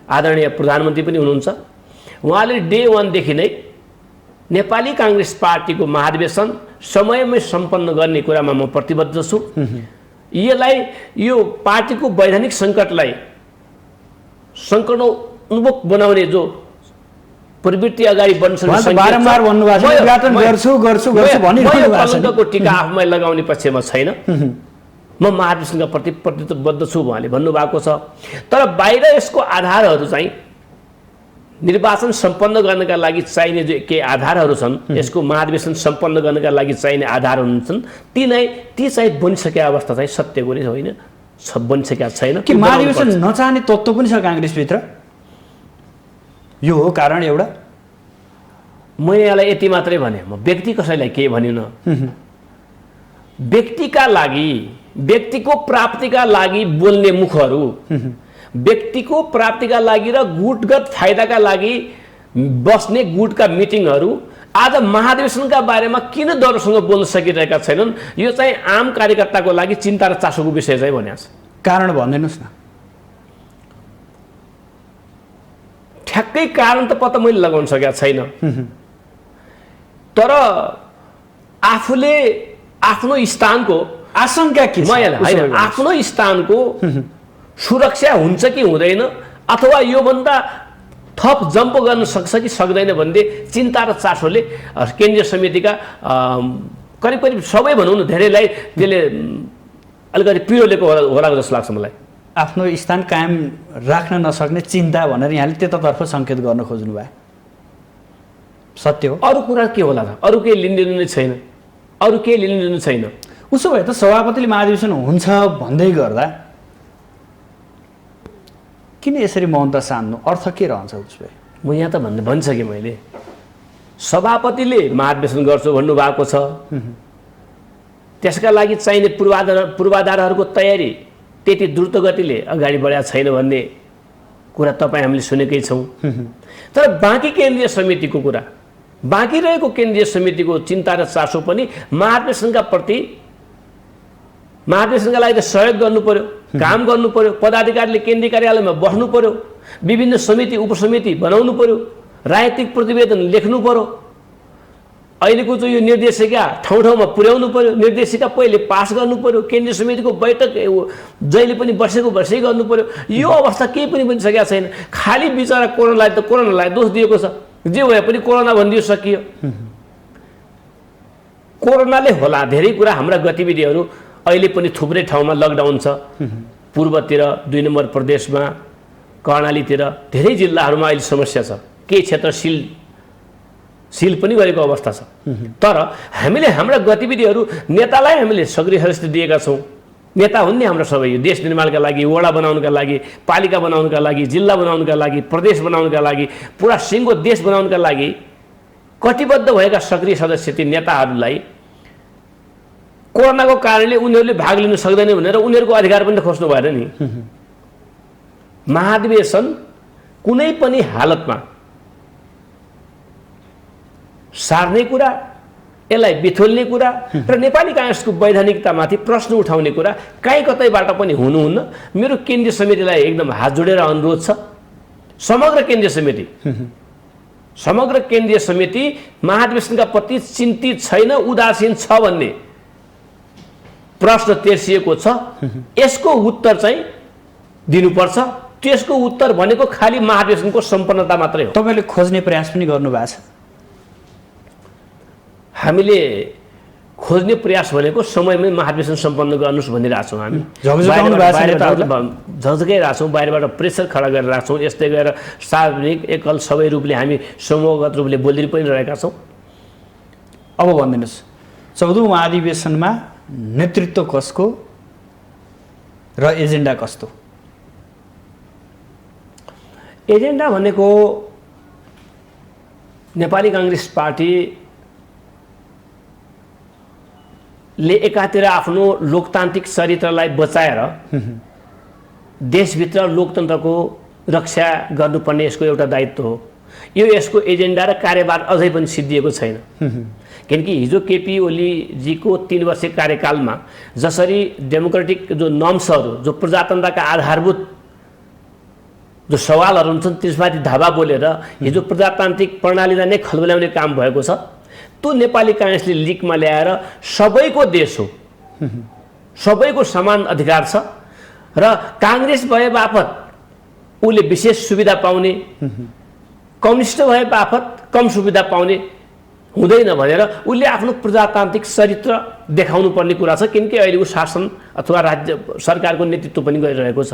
आदरणीय प्रधानमन्त्री पनि हुनुहुन्छ, उहाँले डे 1 देखि नै नेपाली काङ्ग्रेस पार्टीको महाधिवेशन समयमै सम्पन्न गर्ने कुरामा म प्रतिबद्ध छु। यसलाई यो पार्टीको वैधानिक सङ्कटलाई सङ्कटोन्मुख बनाउने जो प्रवृत्ति अगाडि बढ्छ, बारम्बार भन्नुभएको छ उद्घाटन गर्छु गर्छु गर्छु भनिरहनु भएको छ। कलङ्कको टीका आफूमै लगाउने पक्षमा छैन। म महाधिवेशनका प्रति प्रतिबद्ध छु उहाँले भन्नुभएको छ। तर बाहिर यसको आधारहरू चाहिँ निर्वाचन सम्पन्न गर्नका लागि चाहिने जो केही आधारहरू छन्, यसको महाधिवेशन सम्पन्न गर्नका लागि चाहिने आधारहरू हुन्छन्, ती चाहिँ बनिसकेका अवस्था चाहिँ सत्यको नै होइन, बनिसकेका छैन। कि महाधिवेशन नचाहने तत्त्व पनि छ काङ्ग्रेसभित्र? यो हो कारण एउटा? म यहाँलाई यति मात्रै भने, म व्यक्ति कसैलाई केही भनिनँ। व्यक्तिका लागि, व्यक्तिको प्राप्तिका लागि बोल्ने मुखहरू, व्यक्तिको प्राप्तिका लागि र गुटगत फाइदाका लागि बस्ने गुटका मिटिङहरू आज महाधिवेशनका बारेमा किन डरसँग बोल्न सकिरहेका छैनन्? यो चाहिँ आम कार्यकर्ताको लागि चिन्ता र चासोको विषय चाहिँ भनेको छ। कारण भनिदिनुहोस् न। ठ्याक्कै कारण त पत्ता मैले लगाउन सकेको छैन। तर आफूले आफ्नो स्थानको आशंका के छ? आफ्नो स्थानको सुरक्षा हुन्छ कि हुँदैन, अथवा योभन्दा थप जम्प गर्न सक्छ कि सक्दैन भन्ने चिन्ता र चासोले केन्द्रीय समितिका करिब करिब सबै भनौँ न धेरैलाई त्यसले अलिकति पिरोलेको होला जस्तो लाग्छ मलाई। आफ्नो स्थान कायम राख्न नसक्ने चिन्ता भनेर यहाँले त्यतातर्फ सङ्केत गर्न खोज्नु भयो। सत्य हो। अरू कुरा के होला त? अरू केही लिनु नै छैन, अरू केही लिनु छैन। उसो भए त सभापतिले महाधिवेशन हुन्छ भन्दै गर्दा किन यसरी मौनता सान्नु? अर्थ के रहन्छ उसो भए? म यहाँ त भनिसकेँ मैले, सभापतिले महाधिवेशन गर्छु भन्नुभएको छ, त्यसका लागि चाहिने पूर्वाधारहरूको तयारी त्यति द्रुत गतिले अगाडि बढाएको छैन भन्ने कुरा तपाईँ हामीले सुनेकै छौँ। तर बाँकी केन्द्रीय समितिको कुरा, बाँकी रहेको केन्द्रीय समितिको चिन्ता र चासो पनि महाधिवेशनका प्रति, महाधिवेशनका लागि त सहयोग गर्नु पर्यो, काम गर्नु पर्यो, पदाधिकारीले केन्द्रीय कार्यालयमा बस्नु पर्यो, विभिन्न समिति उपसमिति बनाउनु पर्यो, राजनीतिक प्रतिवेदन लेख्नु पर्यो, अहिलेको जो यो निर्देशिका ठाउँ ठाउँमा पुर्याउनु पर्यो, निर्देशिका पहिले पास गर्नु पर्यो, केन्द्रीय समितिको बैठक जहिले पनि बसेको गर्नु पर्यो। यो अवस्था केही पनि बनिसकेको छैन। खालि बिचरा कोरोनालाई दोष दिएको छ। जे भए पनि कोरोना भनिदियो, सकियो। कोरोनाले होला धेरै कुरा हाम्रा गतिविधिहरू अहिले पनि थुप्रै ठाउँमा लकडाउन छ। पूर्वतिर 2 नम्बर प्रदेशमा, कर्णालीतिर धेरै जिल्लाहरूमा अहिले समस्या छ। केही क्षेत्र सिल पनि गरेको अवस्था छ। तर हामीले हाम्रा गतिविधिहरू नेतालाई हामीले सक्रिय सदस्य दिएका छौँ। नेता हुन् नि हाम्रो सबै। यो देश निर्माणका लागि, वडा बनाउनका लागि, पालिका बनाउनका लागि, जिल्ला बनाउनका लागि, प्रदेश बनाउनका लागि, पुरा सिङ्गो देश बनाउनका लागि कटिबद्ध भएका सक्रिय सदस्य ती नेताहरूलाई कोरोनाको कारणले उनीहरूले भाग लिन सक्दैन भनेर उनीहरूको अधिकार पनि त खोज्नु भएन नि। महाधिवेशन कुनै पनि हालतमा सार्ने कुरा, यसलाई बिथोल्ने कुरा र नेपाली काङ्ग्रेसको वैधानिकतामाथि प्रश्न उठाउने कुरा काहीँ कतैबाट पनि हुनुहुन्न। मेरो केन्द्रीय समितिलाई एकदम हात जोडेर अनुरोध छ, समग्र केन्द्रीय समिति महाधिवेशनका प्रति चिन्तित छैन, उदासीन छ भन्ने प्रश्न तेर्सिएको छ। यसको उत्तर चाहिँ दिनुपर्छ। त्यसको उत्तर भनेको खालि महाधिवेशनको सम्पन्नता मात्रै हो। तपाईँले खोज्ने प्रयास पनि गर्नुभएको छ? हामीले खोज्ने प्रयास भनेको समयमै महाधिवेशन सम्पन्न गर्नुहोस् भनिरहेछौँ। हामी झकझकाइरहेछौँ, बाहिरबाट प्रेसर खडा गरेर राख्छौँ। यस्तै गरेर सार्वजनिक एकल सबै रूपले हामी समूहगत रूपले बोलि पनि रहेका छौँ। अब भनिदिनुहोस्, 14औं महाधिवेशनमा नेतृत्व कसको र एजेन्डा कस्तो? एजेन्डा भनेको नेपाली काङ्ग्रेस पार्टीले एकातिर आफ्नो लोकतान्त्रिक चरित्रलाई बचाएर देशभित्र लोकतन्त्रको रक्षा गर्नुपर्ने यसको एउटा दायित्व हो। यो यसको एजेन्डा र कार्यभार अझै पनि सिद्धिएको छैन। किनकि हिजो केपी ओलीजीको 3 वर्षे कार्यकालमा जसरी डेमोक्रेटिक जो नर्म्सहरू, जो प्रजातन्त्रका आधारभूत जो सवालहरू हुन्छन् त्यसमाथि धावा बोलेर हिजो प्रजातान्त्रिक प्रणालीलाई नै खलबल्याउने काम भएको छ। त्यो नेपाली काङ्ग्रेसले लिकमा ल्याएर सबैको देश हो, सबैको समान अधिकार छ र काङ्ग्रेस भए बापत उसले विशेष सुविधा पाउने, कम्युनिस्ट भए बापत कम सुविधा पाउने हुँदैन भनेर उसले आफ्नो प्रजातान्त्रिक चरित्र देखाउनु पर्ने कुरा छ। किनकि अहिले ऊ शासन अथवा राज्य सरकारको नेतृत्व पनि गरिरहेको छ।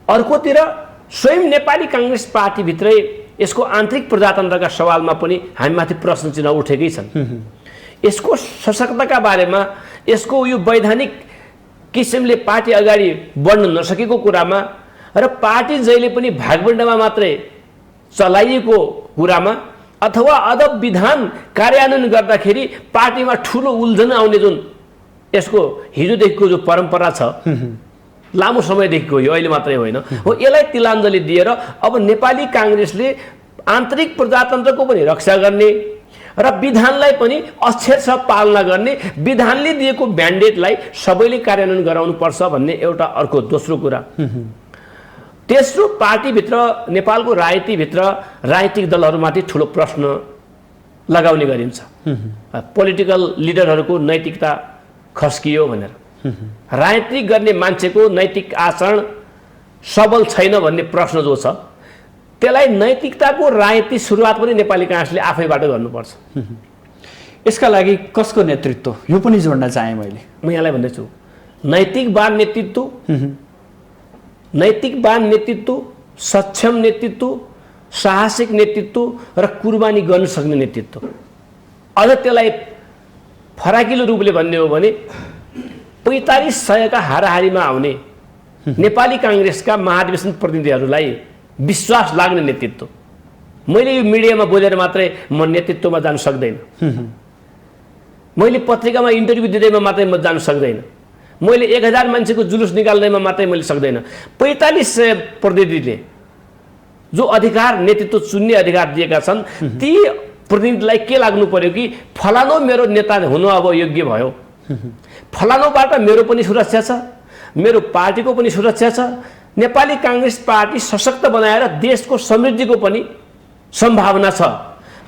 अर्कोतिर स्वयं नेपाली काङ्ग्रेस पार्टीभित्रै यसको आन्तरिक प्रजातन्त्रका सवालमा पनि हामीमाथि प्रश्न चिन्ह उठेकै छन्। यसको सशक्तताका बारेमा, यसको यो वैधानिक किसिमले पार्टी अगाडि बढ्न नसकेको कुरामा र पार्टी जहिले पनि भागबण्डामा मात्रै चलाइएको कुरामा अथवा अदब विधान कार्यान्वयन गर्दाखेरि पार्टीमा ठुलो उल्झन आउने जुन यसको हिजोदेखिको जो परम्परा छ, लामो समयदेखिको, यो अहिले मात्रै होइन हो, यसलाई तिलाञ्जली दिएर अब नेपाली काङ्ग्रेसले आन्तरिक प्रजातन्त्रको पनि रक्षा गर्ने र विधानलाई पनि अक्षरशः पालना गर्ने, विधानले दिएको म्यान्डेटलाई सबैले कार्यान्वयन गराउनुपर्छ भन्ने एउटा अर्को दोस्रो कुरा। तेस्रो, पार्टीभित्र नेपालको राजनीतिभित्र राजनीतिक दलहरूमाथि ठुलो प्रश्न लगाउने गरिन्छ। पोलिटिकल लिडरहरूको नैतिकता खस्कियो भनेर, राजनीति गर्ने मान्छेको नैतिक आचरण सबल छैन भन्ने प्रश्न जो छ, त्यसलाई नैतिकताको राजनीति सुरुवात पनि नेपाली काङ्ग्रेसले आफैबाट गर्नुपर्छ। यसका लागि कसको नेतृत्व, यो पनि जोड्न चाहेँ मैले। म यहाँलाई भन्दैछु, नैतिकवान नेतृत्व, सक्षम नेतृत्व, साहसिक नेतृत्व र कुर्बानी गर्न सक्ने नेतृत्व। अझ त्यसलाई फराकिलो रूपले भन्ने हो भने 4500 का हाराहारीमा आउने नेपाली काङ्ग्रेसका महाधिवेशन प्रतिनिधिहरूलाई विश्वास लाग्ने नेतृत्व। मैले यो मिडियामा बोलेर मात्रै म नेतृत्वमा जान सक्दैन, मैले पत्रिकामा इन्टरभ्यू दिँदैमा मात्रै म जान सक्दैन, मैले 1000 मान्छेको जुलुस निकाल्दैमा मात्रै मैले सक्दैन। 4500 प्रतिनिधिले जो अधिकार, नेतृत्व चुन्ने अधिकार दिएका छन्, ती प्रतिनिधिलाई के लाग्नु पर्यो कि फलानो मेरो नेता हुनु अब योग्य भयो, फलानोबाट मेरो पनि सुरक्षा छ, मेरो पार्टीको पनि सुरक्षा छ, नेपाली काङ्ग्रेस पार्टी सशक्त बनाएर देशको समृद्धिको पनि सम्भावना छ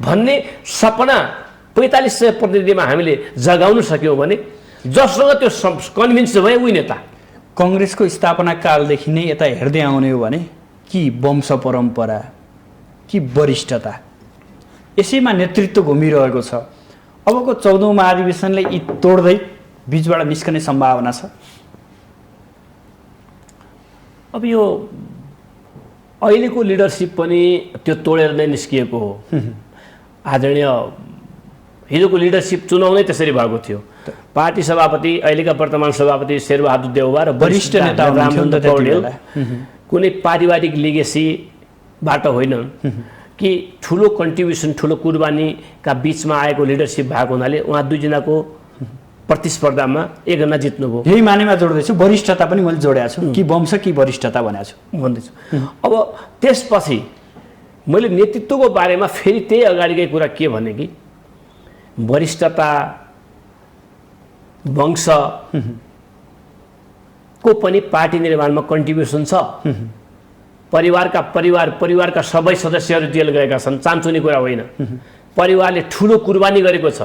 भन्ने सपना 4500 प्रतिनिधिमा हामीले जगाउन सक्यौँ भने जससँग त्यो कन्भिन्स भयो उही नेता। काङ्ग्रेसको स्थापना कालदेखि नै यता हेर्दै आउने हो भने कि वंश परम्परा कि वरिष्ठता, यसैमा नेतृत्व घुमिरहेको छ। अबको 14औं महाधिवेशनले यी तोड्दै बीचबाट निस्कने सम्भावना छ। अब यो अहिलेको लिडरसिप पनि त्यो तोडेर नै निस्किएको हो। आदरणीय हिजोको लिडरसिप चुनाव नै त्यसरी भएको थियो। पार्टी सभापति, अहिलेका वर्तमान सभापति शेरबहादुर देउवा र वरिष्ठ नेता रामचन्द्र पौडेल कुनै पारिवारिक लिगेसीबाट होइन, कि ठुलो कन्ट्रिब्युसन ठुलो कुर्बानीका बिचमा आएको लिडरसिप भएको हुनाले उहाँ दुईजनाको प्रतिस्पर्धामा एकजना जित्नुभयो। यही मानेमा जोड्दैछु, वरिष्ठता पनि मैले जोडेको छु कि वंश कि वरिष्ठता भनेको छु भन्दैछु। अब त्यसपछि मैले नेतृत्वको बारेमा फेरि त्यही अगाडिकै कुरा के भने कि वरिष्ठता वंशको पनि पार्टी निर्माणमा कन्ट्रिब्युसन छ। परिवारका सबै सदस्यहरू जेल गएका छन्, चान्चुने कुरा होइन। परिवारले ठुलो कुर्बानी गरेको छ।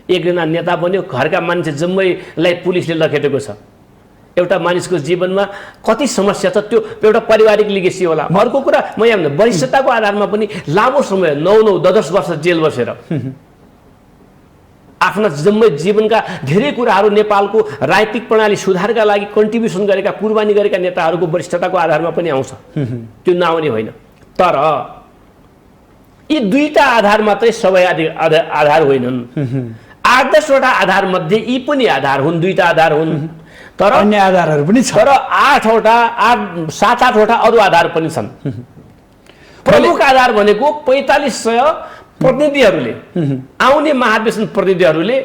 एकजना नेता बन्यो, घरका मान्छे जम्मैलाई पुलिसले लखेटेको छ। एउटा मानिसको जीवनमा कति समस्या छ, त्यो एउटा पारिवारिक लिगेसी होला। अर्को कुरा म यहाँ वरिष्ठताको आधारमा पनि लामो समय 9-10 वर्ष जेल बसेर आफ्ना जम्मै जीवनका धेरै कुराहरू नेपालको राजनीतिक प्रणाली सुधारका लागि कन्ट्रिब्युसन गरेका कुर्बानी गरेका नेताहरूको वरिष्ठताको आधारमा पनि आउँछ, त्यो नआउने होइन। तर यी दुईटा आधार मात्रै सबै आधार होइनन्। 8-10 वटा आधार मध्ये यी पनि आधार हुन्, दुईटा आधार हुन्। तर अन्य आधारहरू पनि छ। तर 7-8 वटा अरू आधार पनि छन्। प्रमुख आधार भनेको 4500 प्रतिनिधिहरूले, आउने महाधिवेशन प्रतिनिधिहरूले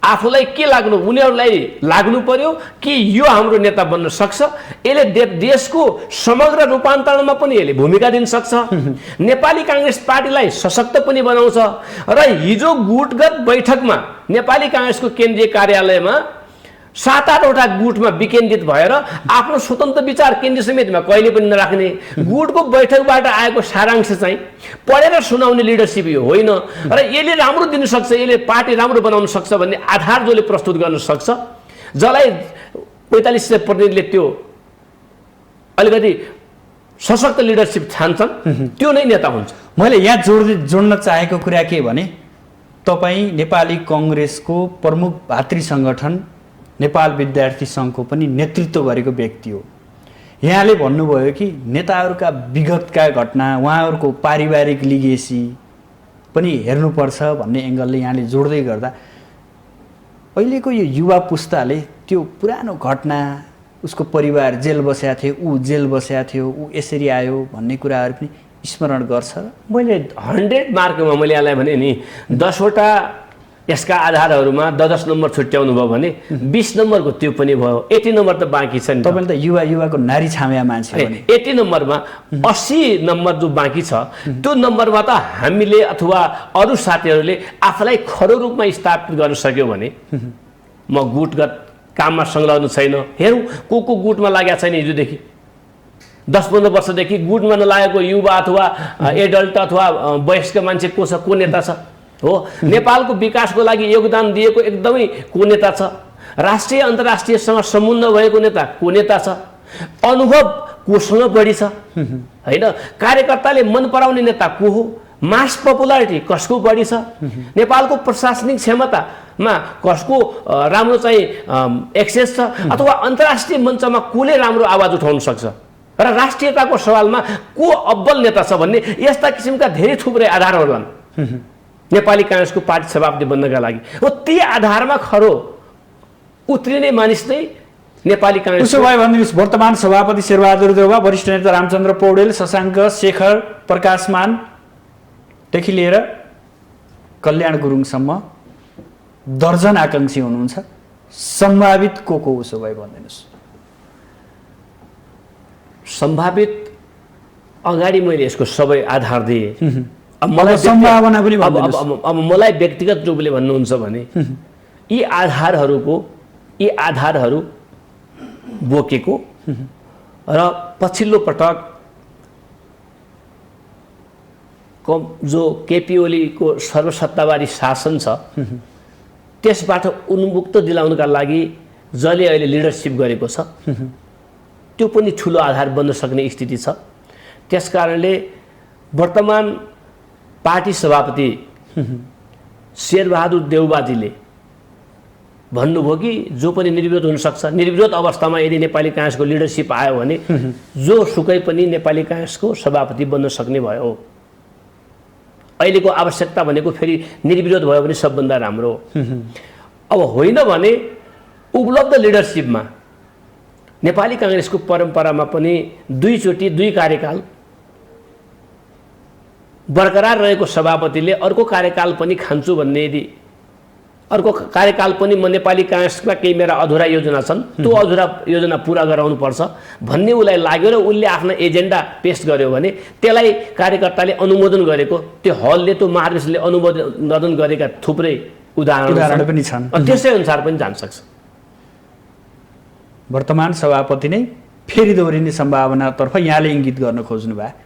आफूलाई के लाग्नु, उनीहरूलाई लाग्नु पर्यो कि यो हाम्रो नेता बन्न सक्छ, यसले देशको समग्र रूपान्तरणमा पनि यसले भूमिका दिन सक्छ, नेपाली काङ्ग्रेस पार्टीलाई सशक्त पनि बनाउँछ। र हिजो गुटगत बैठकमा नेपाली काङ्ग्रेसको केन्द्रीय कार्यालयमा 7-8 वटा गुटमा विकेन्द्रित भएर आफ्नो स्वतन्त्र विचार केन्द्रीय समितिमा कहिले पनि नराख्ने, गुटको बैठकबाट आएको सारांश चाहिँ पढेर सुनाउने लिडरसिप यो होइन। र यसले राम्रो दिन सक्छ, यसले पार्टी राम्रो बनाउन सक्छ भन्ने आधार जसले प्रस्तुत गर्न सक्छ, जसलाई 4500 प्रतिनिधिले त्यो अलिकति सशक्त लिडरसिप ठान्छन्, त्यो नै नेता हुन्छ। मैले यहाँ जोड्न चाहेको कुरा के भने, तपाईँ नेपाली कङ्ग्रेसको प्रमुख भातृ सङ्गठन नेपाल विद्यार्थी सङ्घको पनि नेतृत्व गरेको व्यक्ति हो। यहाँले भन्नुभयो कि नेताहरूका विगतका घटना, उहाँहरूको पारिवारिक लिगेसी पनि हेर्नुपर्छ भन्ने एङ्गलले यहाँले जोड्दै गर्दा अहिलेको यो युवा पुस्ताले त्यो पुरानो घटना, उसको परिवार जेल बसेको थियो, ऊ जेल बसेको थियो, ऊ यसरी आयो भन्ने कुराहरू पनि स्मरण गर्छ। मैले 100 मार्कमा मैले यहाँलाई भने नि 10 वटा यसका आधारहरूमा 10 नम्बर छुट्याउनु भयो भने 20 नम्बरको त्यो पनि भयो, 80 नम्बर त बाँकी छ नि। तपाईँले त युवाको नारी छाम्या मान्छे भने 80 नम्बरमा 80 नम्बर जो बाँकी छ त्यो नम्बरमा त हामीले अथवा अरू साथीहरूले आफूलाई खरो रूपमा स्थापित गर्न सक्यो भने, म गुटगत काममा संलग्न छैन, हेरौँ को गुटमा लागेको छैन, हिजोदेखि 10-15 वर्षदेखि गुटमा नलागेको युवा अथवा एडल्ट अथवा वयस्क मान्छे को छ, को नेता छ हो। नेपालको विकासको लागि योगदान दिएको एकदमै को नेता छ, राष्ट्रिय अन्तर्राष्ट्रियसँग सम्बन्ध भएको नेता को नेता छ, अनुभव कोसँग बढी छ होइन, कार्यकर्ताले मन पराउने नेता को हो, मास पपुलारिटी कसको बढी छ, नेपालको प्रशासनिक क्षमतामा कसको राम्रो चाहिँ एक्सेस छ, अथवा अन्तर्राष्ट्रिय मञ्चमा कसले राम्रो आवाज उठाउन सक्छ, र राष्ट्रियताको सवालमा को अब्बल नेता छ भन्ने यस्ता किसिमका धेरै थुप्रै आधार होलान् नेपाली काङ्ग्रेसको पार्टी सभापति बन्नका लागि। हो ती आधारमा खरो उत्रिने मानिस नै नेपाली काङ्ग्रेस। उसो भए भनिदिनुहोस्, वर्तमान सभापति शेरबहादुर देउवा, वरिष्ठ नेता रामचन्द्र पौडेल, शशाङ्क शेखर, प्रकाशमानदेखि लिएर कल्याण गुरुङसम्म दर्जन आकाङ्क्षी हुनुहुन्छ, सम्भावित को उसो भए भनिदिनुहोस्। सम्भावित अगाडि मैले यसको सबै आधार दिएँ। मलाई सम्भावना पनि भन्दिनुहोस्। अब मलाई व्यक्तिगत रूपले भन्नुहुन्छ भने यी आधारहरू बोकेको र पछिल्लो पटक जो केपी ओलीको सर्वसत्तावादी शासन छ त्यसबाट उन्मुक्त दिलाउनका लागि जसले अहिले लिडरसिप गरेको छ त्यो पनि ठुलो आधार बन्न सक्ने स्थिति छ। त्यसकारणले वर्तमान पार्टी सभापति शेरबहादुर देउवाजीले भन्नुभयो कि जो पनि निर्विरोध हुन सक्छ, निर्विरोध अवस्थामा यदि नेपाली काङ्ग्रेसको लिडरसिप आयो भने जो सुकै पनि नेपाली काङ्ग्रेसको सभापति बन्न सक्ने भयो। अहिलेको आवश्यकता भनेको फेरि निर्विरोध भयो भने सबभन्दा राम्रो। अब होइन भने उपलब्ध लिडरसिपमा नेपाली काङ्ग्रेसको परम्परामा पनि 2 चोटि 2 कार्यकाल बरकरार रहेको सभापतिले अर्को कार्यकाल पनि खान्छु भन्ने यदि अर्को कार्यकाल पनि म नेपाली काङ्ग्रेसमा केही मेरा अधुरा योजना छन् त्यो अधुरा योजना पुरा गराउनुपर्छ भन्ने उसलाई लाग्यो र उसले आफ्नो एजेन्डा पेश गर्यो भने त्यसलाई कार्यकर्ताले अनुमोदन गरेको त्यो हलले त्यो महाधिवेशनले अनुमोदन गरेका थुप्रै उदाहरण पनि छन्। त्यसै अनुसार पनि जान सक्छ। वर्तमान सभापति नै फेरि दोहोरिने सम्भावनातर्फ यहाँले इङ्गित गर्न खोज्नु भयो।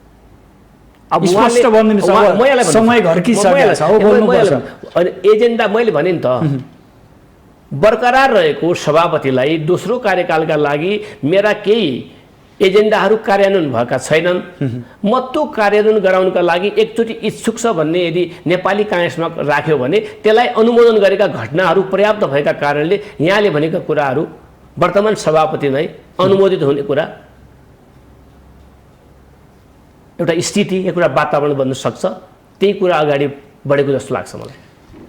अब स्पष्ट बनिदिनुहोस्, अब समय घर्किसकेको छ, हो बोल्नुपर्छ। अनि एजेन्डा मैले भने नि त बरकरार रहेको सभापतिलाई दोस्रो कार्यकालका लागि मेरा केही एजेन्डाहरू कार्यान्वयन भएका छैनन्, म त्यो कार्यान्वयन गराउनका लागि एकचोटि इच्छुक छ भन्ने यदि नेपाली काङ्ग्रेसमा राख्यो भने त्यसलाई अनुमोदन गरेका घटनाहरू पर्याप्त भएका कारणले यहाँले भनेका कुराहरू वर्तमान सभापति नै अनुमोदित हुने कुरा एउटा स्थिति एउटा वातावरण बन्न सक्छ। त्यही कुरा अगाडि बढेको जस्तो लाग्छ मलाई।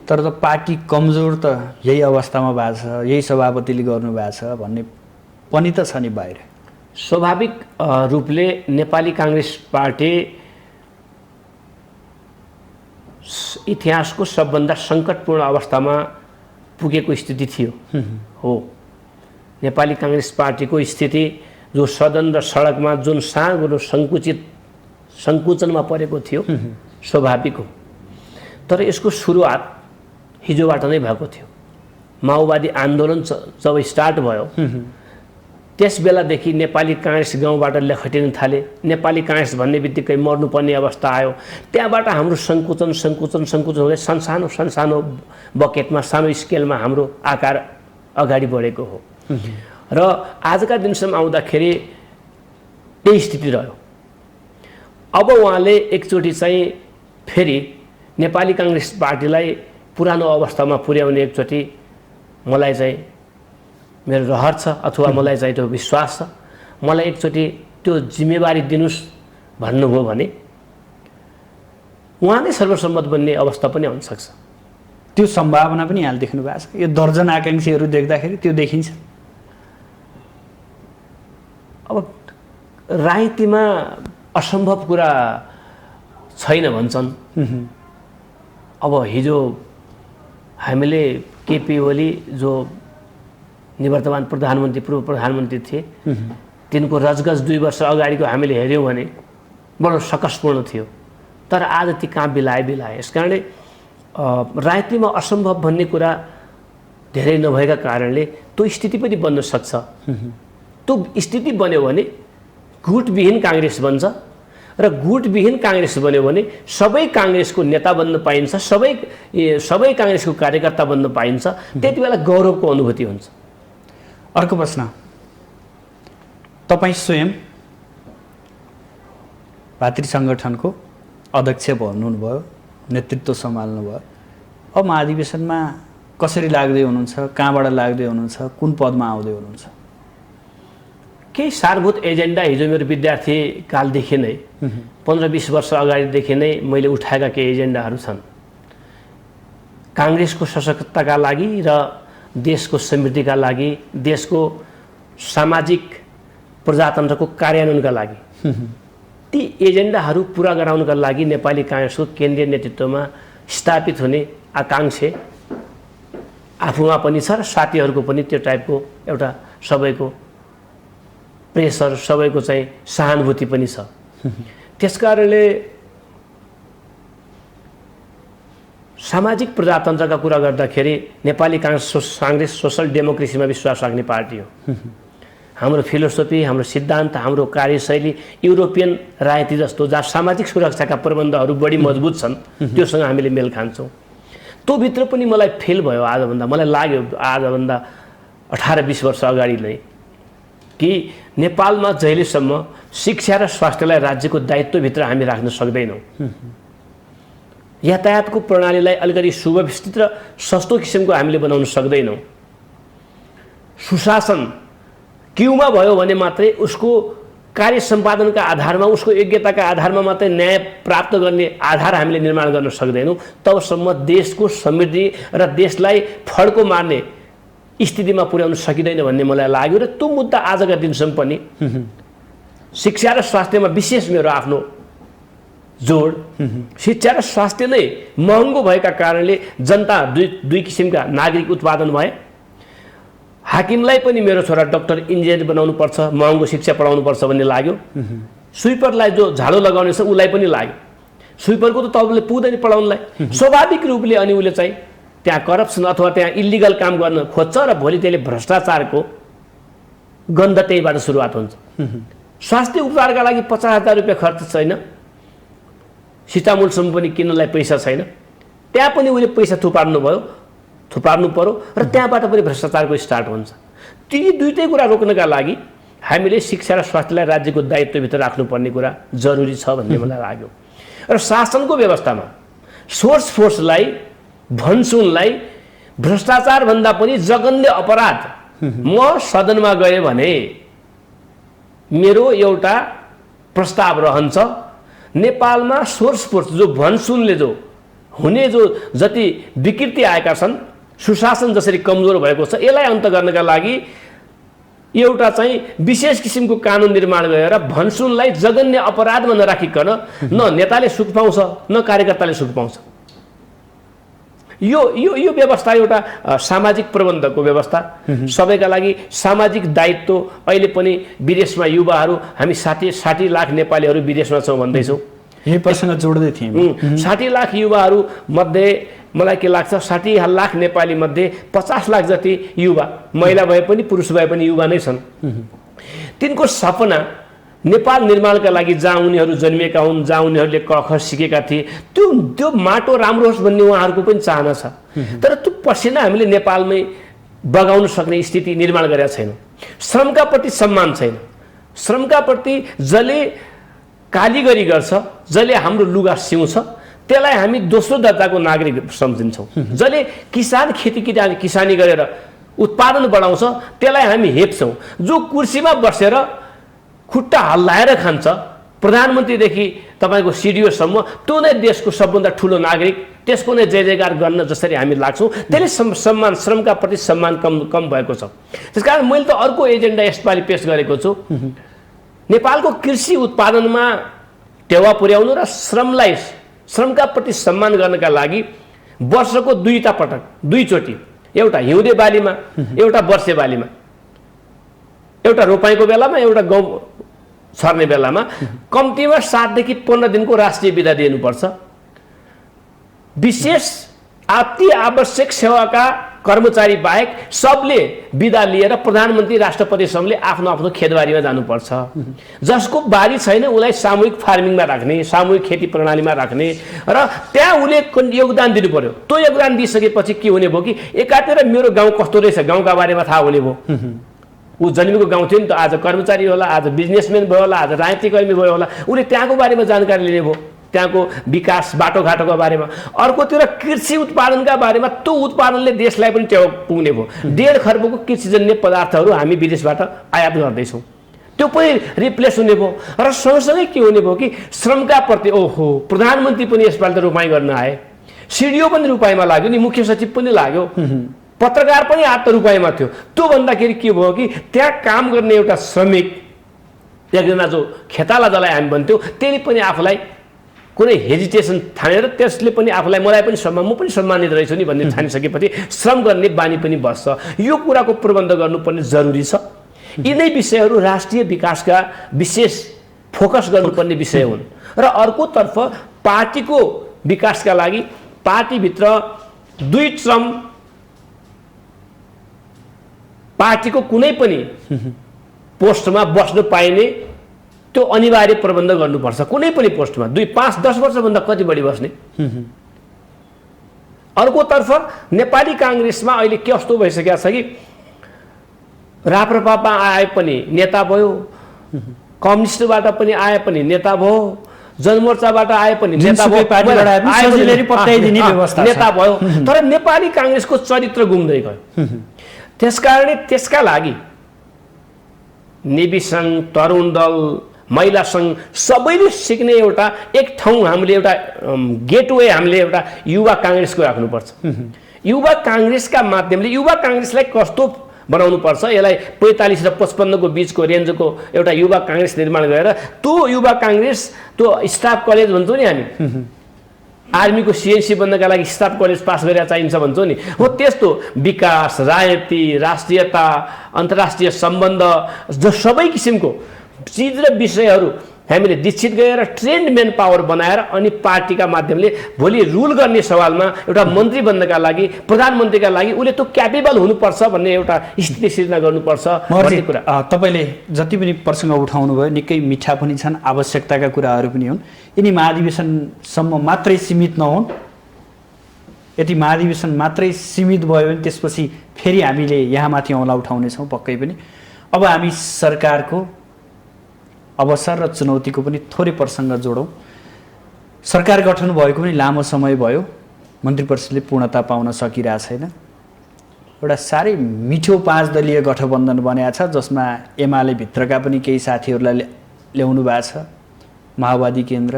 तर त पार्टी कमजोर त यही अवस्थामा भएको छ, यही सभापतिले गर्नुभएको छ भन्ने पनि त छ नि बाहिर। स्वाभाविक रूपले नेपाली काङ्ग्रेस पार्टी इतिहासको सबभन्दा सङ्कटपूर्ण अवस्थामा पुगेको स्थिति थियो। हो, नेपाली काङ्ग्रेस पार्टीको स्थिति जो सदन र सडकमा जुन सानो सङ्कुचनमा परेको थियो स्वाभाविक हो। तर यसको सुरुवात हिजोबाट नै भएको थियो। माओवादी आन्दोलन जब स्टार्ट भयो त्यस बेलादेखि नेपाली काङ्ग्रेस गाउँबाट लखटिन थाले। नेपाली काङ्ग्रेस भन्ने बित्तिकै मर्नुपर्ने अवस्था आयो। त्यहाँबाट हाम्रो सङ्कुचन हुँदै सानो बकेटमा सानो स्केलमा हाम्रो आकार अगाडि बढेको हो। र आजका दिनसम्म आउँदाखेरि त्यही स्थिति रह्यो। अब उहाँले एकचोटि चाहिँ फेरि नेपाली काङ्ग्रेस पार्टीलाई पुरानो अवस्थामा पुर्याउने एकचोटि मलाई चाहिँ मेरो रहर छ अथवा मलाई चाहिँ त्यो विश्वास छ। मलाई एकचोटि त्यो जिम्मेवारी दिनुहोस् भन्नुभयो भने उहाँ नै सर्वसम्मत बन्ने अवस्था पनि आउन सक्छ। त्यो सम्भावना पनि यहाँले देख्नु भएको छ। यो दर्जन आकाङ्क्षीहरू देख्दाखेरि त्यो देखिन्छ। अब राजनीतिमा असम्भव कुरा छैन भन्छन्। अब हिजो हामीले केपी ओली जो निवर्तमान प्रधानमन्त्री पूर्व प्रधानमन्त्री थिए तिनको रजगज 2 वर्ष अगाडिको हामीले हेऱ्यौँ भने बडो सकसपूर्ण थियो। तर आज ती कहाँ बिलाए। यसकारणले राजनीतिमा असम्भव भन्ने कुरा धेरै नभएका कारणले त्यो स्थिति पनि बन्न सक्छ। त्यो स्थिति बन्यो भने गुटविहीन काङ्ग्रेस बन्छ र गुटविहीन काङ्ग्रेस बन्यो भने सबै काङ्ग्रेसको नेता बन्न पाइन्छ, सबै काङ्ग्रेसको कार्यकर्ता बन्न पाइन्छ। त्यति बेला गौरवको अनुभूति हुन्छ। अर्को प्रश्न, तपाईँ स्वयं भातृ सङ्गठनको अध्यक्ष भन्नुभयो, नेतृत्व सम्हाल्नुभयो। अब महाधिवेशनमा कसरी लाग्दै हुनुहुन्छ, कहाँबाट लाग्दै हुनुहुन्छ, कुन पदमा आउँदै हुनुहुन्छ? केही सारभूत एजेन्डा हिजो मेरो विद्यार्थी कालदेखि नै 15-20 वर्ष अगाडिदेखि नै मैले उठाएका केही एजेन्डाहरू छन्। काङ्ग्रेसको सशक्तताका लागि र देशको समृद्धिका लागि, देशको सामाजिक प्रजातन्त्रको कार्यान्वयनका लागि ती एजेन्डाहरू पुरा गराउनका लागि नेपाली काङ्ग्रेसको केन्द्रीय नेतृत्वमा स्थापित हुने आकाङ्क्षा आफूमा पनि छ र साथीहरूको पनि त्यो टाइपको एउटा सबैको प्रेसर, सबैको चाहिँ सहानुभूति पनि छ। त्यसकारणले सामाजिक प्रजातन्त्रका कुरा गर्दाखेरि नेपाली काङ्ग्रेस सोसल डेमोक्रेसीमा विश्वास राख्ने पार्टी हो। हाम्रो फिलोसफी, हाम्रो सिद्धान्त, हाम्रो कार्यशैली युरोपियन राजनीति जस्तो जहाँ सामाजिक सुरक्षाका प्रबन्धहरू बढी मजबुत छन् त्योसँग हामीले मेल खान्छौँ। त्यो भित्र पनि मलाई फिल भयो मलाई लाग्यो आजभन्दा 18-20 वर्ष अगाडि नै कि नेपालमा जहिलेसम्म शिक्षा र स्वास्थ्यलाई राज्यको दायित्वभित्र हामी राख्न सक्दैनौँ, यातायातको प्रणालीलाई अलिकति सुव्यवस्थित र सस्तो किसिमको हामीले बनाउन सक्दैनौँ, सुशासन क्युमा भयो भने मात्रै उसको कार्य सम्पादनका आधारमा, उसको योग्यताका आधारमा मात्रै न्याय प्राप्त गर्ने आधार हामीले निर्माण गर्न सक्दैनौँ, तबसम्म देशको समृद्धि र देशलाई फड्को मार्ने स्थितिमा पुर्याउन सकिँदैन भन्ने मलाई लाग्यो। र त्यो मुद्दा आजका दिनसम्म पनि शिक्षा र स्वास्थ्यमा विशेष मेरो आफ्नो जोड शिक्षा र स्वास्थ्य नै महँगो भएका कारणले जनता दुई किसिमका नागरिक उत्पादन भए। हाकिमलाई पनि मेरो छोरा डक्टर इन्जिनियर बनाउनु पर्छ, महँगो शिक्षा पढाउनु पर्छ भन्ने लाग्यो। स्विपरलाई जो झाडो लगाउने छ उसलाई पनि लाग्यो स्विपरको त तपाईँले पुग्दैन पढाउनलाई। स्वाभाविक रूपले अनि उसले चाहिँ त्यहाँ करप्सन अथवा त्यहाँ इलिगल काम गर्न खोज्छ र भोलि त्यसले भ्रष्टाचारको गन्ध त्यहीबाट सुरुवात हुन्छ। स्वास्थ्य उपचारका लागि 50,000 रुपियाँ खर्च छैन, सिटामोलसम्म पनि किन्नलाई पैसा छैन, त्यहाँ पनि उसले पैसा थुपार्नु पर्यो र त्यहाँबाट पनि भ्रष्टाचारको स्टार्ट हुन्छ। ती दुईटै कुरा रोक्नका लागि हामीले शिक्षा र स्वास्थ्यलाई राज्यको दायित्वभित्र राख्नुपर्ने कुरा जरुरी छ भन्ने मलाई लाग्यो। र शासनको व्यवस्थामा सोर्स फोर्सलाई भनसुनलाई भ्रष्टाचारभन्दा पनि जघन्य अपराध म सदनमा गएँ भने मेरो एउटा प्रस्ताव रहन्छ, नेपालमा सोर्स फोर्स जो भनसुनले जो हुने जो जति विकृति आएका छन्, सुशासन जसरी कमजोर भएको छ, यसलाई अन्त गर्नका लागि एउटा चाहिँ विशेष किसिमको कानुन निर्माण गरेर भनसुनलाई जघन्य अपराधमा नराखिकन न नेताले सुख पाउँछ न कार्यकर्ताले सुख पाउँछ। यो व्यवस्था एउटा सामाजिक प्रबन्धको व्यवस्था, सबैका लागि सामाजिक दायित्व। अहिले पनि विदेशमा युवाहरू हामी 60 लाख नेपालीहरू विदेशमा छौँ भन्दैछौँ। यही प्रसङ्ग जोड्दै थियौँ। 60 लाख युवाहरू मध्ये मलाई के लाग्छ 60 लाख नेपाली मध्ये 50 लाख जति युवा, महिला भए पनि पुरुष भए पनि युवा नै छन्। तिनको सपना नेपाल निर्माणका लागि जहाँ उनीहरू जन्मिएका हुन्, जहाँ उनीहरूले क ख सिकेका थिए, त्यो माटो राम्रो होस् भन्ने उहाँहरूको पनि चाहना छ। तर त्यो पसिना हामीले नेपालमै बगाउन सक्ने स्थिति निर्माण गरेका छैनौँ। श्रमका प्रति सम्मान छैन। श्रमका प्रति जसले कालीगरी गर्छ, जसले हाम्रो लुगा सिउँछ, त्यसलाई हामी दोस्रो दर्जाको नागरिक सम्झिन्छौँ। जसले किसानी गरेर उत्पादन बढाउँछ त्यसलाई हामी हेप्छौँ। जो कुर्सीमा बसेर खुट्टा हल्लाएर खान्छ, प्रधानमन्त्रीदेखि तपाईँको सिडिओसम्म, त्यो नै देशको सबभन्दा ठुलो नागरिक, त्यसको नै जय जयकार गर्न जसरी हामी लाग्छौँ, त्यसले सम्मान, श्रमका प्रति सम्मान कम भएको छ। त्यसकारण मैले त अर्को एजेन्डा यसपालि पेश गरेको छु। नेपालको कृषि उत्पादनमा टेवा पुर्याउनु र श्रमका प्रति सम्मान गर्नका लागि वर्षको दुईचोटि, एउटा हिउँदे बालीमा, एउटा वर्षे बालीमा, एउटा रोपाइँको बेलामा, एउटा गहुँ छर्ने बेलामा कम्तीमा 7 देखि 15 दिनको राष्ट्रिय बिदा दिनुपर्छ। विशेष अति आवश्यक सेवाका कर्मचारी बाहेक सबले बिदा लिएर प्रधानमन्त्री राष्ट्रपतिसम्मले आफ्नो खेतबारीमा जानुपर्छ। जसको बारी छैन उसलाई सामूहिक फार्मिङमा राख्ने, सामूहिक खेती प्रणालीमा राख्ने र त्यहाँ उसले योगदान दिनु पर्यो। त्यो योगदान दिइसकेपछि के हुने भयो कि एकातिर मेरो गाउँ कस्तो रहेछ गाउँका बारेमा थाहा हुने भयो। ऊ जन्मेको गाउँ थियो नि त, आज कर्मचारी होला, आज बिजनेसम्यान भयो होला, आज राजनीतिक कर्मी भयो होला, उसले त्यहाँको बारेमा जानकारी लिने भयो, त्यहाँको विकास बाटोघाटोको बारेमा। अर्कोतिर कृषि उत्पादनका बारेमा, त्यो उत्पादनले देशलाई पनि टेवा पुग्ने भयो। 1.5 खर्बको कृषिजन्य पदार्थहरू हामी विदेशबाट आयात गर्दैछौँ, त्यो पनि रिप्लेस हुने भयो। र सँगसँगै के हुने भयो कि श्रमका प्रति प्रधानमन्त्री पनि यसपालि त रोपाइँ गर्न आए, सिडिओ पनि रोपाइँमा लाग्यो नि, मुख्य सचिव पनि लाग्यो, पत्रकार पनि आत्त रूपाइँमा थियो। त्यो भन्दाखेरि के भयो कि त्यहाँ काम गर्ने एउटा श्रमिक, एकजना जो खेताला जसलाई हामी भन्थ्यौँ, त्यसले पनि आफूलाई कुनै हेजिटेसन ठानेर त्यसले पनि आफूलाई मलाई पनि म पनि सम्मानित रहेछु नि भन्ने ठानिसकेपछि श्रम गर्ने बानी पनि बस्छ। यो कुराको प्रबन्ध गर्नुपर्ने जरुरी छ। यिनै विषयहरू राष्ट्रिय विकासका विशेष फोकस गर्नुपर्ने विषय हुन्। र अर्कोतर्फ पार्टीको विकासका लागि पार्टीभित्र 2 ट्रम पार्टीको कुनै पनि पोस्टमा बस्न पाइने त्यो अनिवार्य प्रबन्ध गर्नुपर्छ। कुनै पनि पोस्टमा 2, 5, 10 वर्षभन्दा कति बढी बस्ने। अर्कोतर्फ नेपाली काङ्ग्रेसमा अहिले के कस्तो भइसकेको छ कि राप्रपामा आए पनि नेता भयो, कम्युनिस्टबाट पनि आए पनि नेता भयो, जनमोर्चाबाट आए पनि नेता भयो, नेता भयो। तर नेपाली काङ्ग्रेसको चरित्र गुम्दै गयो। त्यसकारणले त्यसका लागि नेवी सङ्घ, तरुण दल, महिला सङ्घ सबैले सिक्ने एक ठाउँ हामीले एउटा गेटवे हामीले एउटा युवा काङ्ग्रेसको राख्नुपर्छ। युवा काङ्ग्रेसका माध्यमले युवा काङ्ग्रेसलाई कस्तो बनाउनुपर्छ, यसलाई 45 र 55 को बिचको रेन्जको एउटा युवा काङ्ग्रेस निर्माण गरेर त्यो युवा काङ्ग्रेस त्यो स्टाफ कलेज भन्छौँ नि हामी, आर्मीको सिएनसी बन्नका लागि स्टाफ कलेज पास गरेर चाहिन्छ भन्छौँ नि, हो त्यस्तो विकास, राजनीति, राष्ट्रियता, अन्तर्राष्ट्रिय सम्बन्ध सबै किसिमको चिज र विषयहरू हामीले दीक्षित गरेर ट्रेन्ड मेन पावर बनाएर अनि पार्टीका माध्यमले भोलि रुल गर्ने सवालमा एउटा मन्त्री बन्नका लागि, प्रधानमन्त्रीका लागि उसले त्यो क्यापेबल हुनुपर्छ भन्ने एउटा स्थिति सिर्जना गर्नुपर्छ भन्ने कुरा। तपाईँले जति पनि प्रसङ्ग उठाउनु भयो निकै मिठा पनि छन्, आवश्यकताका कुराहरू पनि हुन्। यिनी महाधिवेशनसम्म मात्रै सीमित नहुन्, यति महाधिवेशन मात्रै सीमित भयो भने त्यसपछि फेरि हामीले यहाँमाथि औँला उठाउनेछौँ पक्कै पनि। अब हामी सरकारको अवसर र चुनौतीको पनि थोरै प्रसङ्ग जोडौँ। सरकार गठन भएको पनि लामो समय भयो, मन्त्री परिषदले पूर्णता पाउन सकिरहेको छैन। एउटा साह्रै मिठो 5 दलीय गठबन्धन बनेको छ जसमा एमाले भित्रका पनि केही साथीहरूलाई ल्याउनु भएको छ, माओवादी केन्द्र,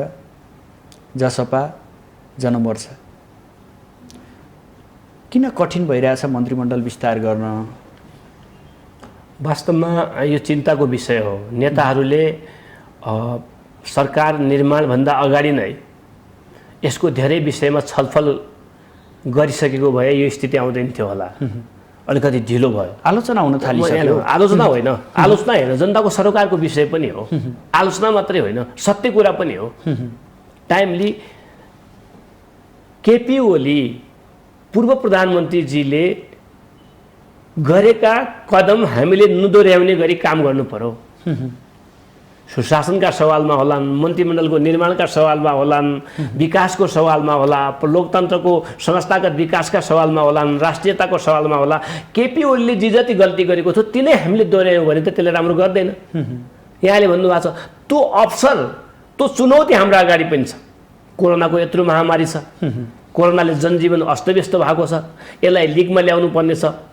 जसपा, जनमोर्चा। किन कठिन भइरहेछ मन्त्रीमण्डल विस्तार गर्न? वास्तवमा यो चिन्ताको विषय हो। नेताहरूले सरकार निर्माणभन्दा अगाडि नै यसको धेरै विषयमा छलफल गरिसकेको भए यो स्थिति आउँदैन थियो होला, अलिकति ढिलो भयो। आलोचना हुन थालिसक्यो। आलोचना होइन, आलोचना होइन, जनताको सरोकारको विषय पनि हो, आलोचना मात्रै होइन, सत्य कुरा पनि हो। टाइमली केपी ओली पूर्व प्रधानमन्त्रीजीले गरेका कदम हामीले नदोर्याउने गरी काम गर्नु पर्यो। सुशासनका सवालमा होलान्, मन्त्रीमण्डलको निर्माणका सवालमा होलान्, विकासको सवालमा होला, लोकतन्त्रको संस्थागत विकासका सवालमा होलान्, राष्ट्रियताको सवालमा होला। केपी ओलीले जे जति गल्ती गरेको थियो तिनै हामीले दोहोऱ्यायौँ भने त त्यसले राम्रो गर्दैन। यहाँले भन्नुभएको छ त्यो अवसर, त्यो चुनौती हाम्रो अगाडि पनि छ। कोरोनाको यत्रो महामारी छ, कोरोनाले जनजीवन अस्तव्यस्त भएको छ, यसलाई लिगमा ल्याउनु पर्ने छ।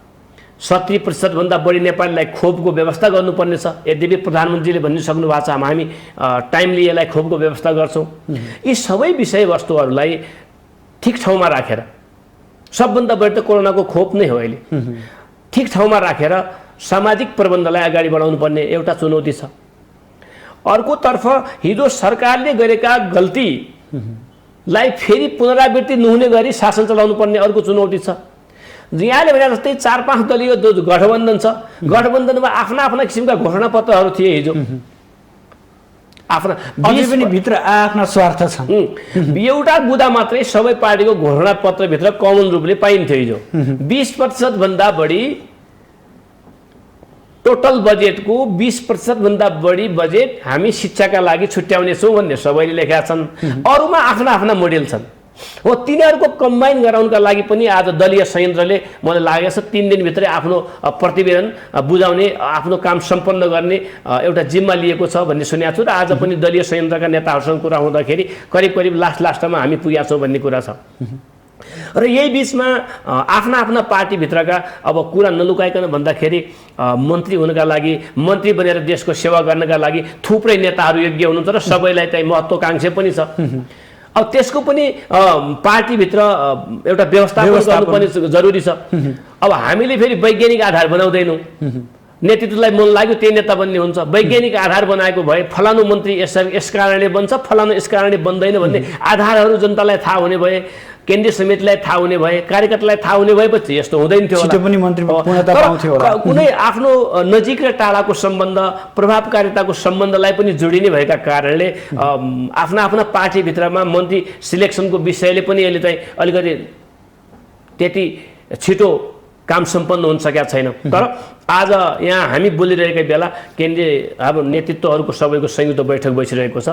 70% भन्दा बढी नेपालीलाई खोपको व्यवस्था गर्नुपर्ने छ। यद्यपि प्रधानमन्त्रीले भनिसक्नु भएको छ हामी टाइमली यसलाई खोपको व्यवस्था गर्छौँ। यी सबै विषयवस्तुहरूलाई ठिक ठाउँमा राखेर, सबभन्दा बढी त कोरोनाको खोप नै हो अहिले, ठिक ठाउँमा राखेर सामाजिक प्रबन्धलाई अगाडि बढाउनु पर्ने एउटा चुनौती छ। अर्कोतर्फ हिजो सरकारले गरेका गल्तीलाई फेरि पुनरावृत्ति नहुने गरी शासन चलाउनु पर्ने अर्को चुनौती छ। यहाँले भने जस्तै 4-5 दलीय गठबन्धन छ, गठबन्धनमा आफ्ना आफ्ना किसिमका घोषणापत्रहरू थिए हिजो, आफ्ना पनि भित्र आफ्ना स्वार्थ छन्। एउटा बुँदा मात्रै सबै पार्टीको घोषणापत्रभित्र कमन रूपले पाइन्थ्यो हिजो। 20% भन्दा बढी टोटल बजेटको 20% भन्दा बढी बजेट हामी शिक्षाका लागि छुट्याउनेछौँ भन्ने सबैले लेखेका छन्। अरूमा आफ्ना आफ्ना मोडेल छन्, हो तिनीहरूको कम्बाइन गराउनका लागि पनि आज दलीय संयन्त्रले मलाई लागेको छ 3 दिनभित्रै आफ्नो प्रतिवेदन बुझाउने, आफ्नो काम सम्पन्न गर्ने एउटा जिम्मा लिएको छ भन्ने सुनेको छु। र आज पनि दलीय संयन्त्रका नेताहरूसँग कुरा हुँदाखेरि करिब करिब लास्टमा हामी पुगेका छौँ भन्ने कुरा छ। र यही बिचमा आफ्ना आफ्ना पार्टीभित्रका अब कुरा नलुकाइकन भन्दाखेरि मन्त्री हुनका लागि, मन्त्री बनेर देशको सेवा गर्नका लागि थुप्रै नेताहरू योग्य हुनुहुन्छ र सबैलाई चाहिँ महत्त्वाकांक्षा पनि छ। अब त्यसको पनि पार्टीभित्र एउटा व्यवस्थापन गर्नुपर्ने जरुरी छ। अब हामीले फेरि वैज्ञानिक आधार बनाउँदैनौँ, नेतृत्वलाई मन लाग्यो त्यही नेता बन्ने हुन्छ। वैज्ञानिक आधार बनाएको भए फलानु मन्त्री यस कारणले बन्छ, फलानु यस कारणले बन्दैन भन्ने आधारहरू जनतालाई थाहा हुने भए, केन्द्रीय समितिलाई थाहा हुने भए, कार्यकर्तालाई थाहा हुने भएपछि यस्तो हुँदैन थियो होला। कुनै आफ्नो नजिक र टाढाको सम्बन्ध, प्रभावकारिताको सम्बन्धलाई पनि जोडिने भएका कारणले आफ्ना आफ्ना पार्टीभित्रमा मन्त्री सिलेक्सनको विषयले पनि यसले चाहिँ अलिकति त्यति छिटो काम सम्पन्न हुन सकेका छैन। तर आज यहाँ हामी बोलिरहेकै बेला केन्द्रीय अब नेतृत्वहरूको सबैको संयुक्त बैठक बसिरहेको छ।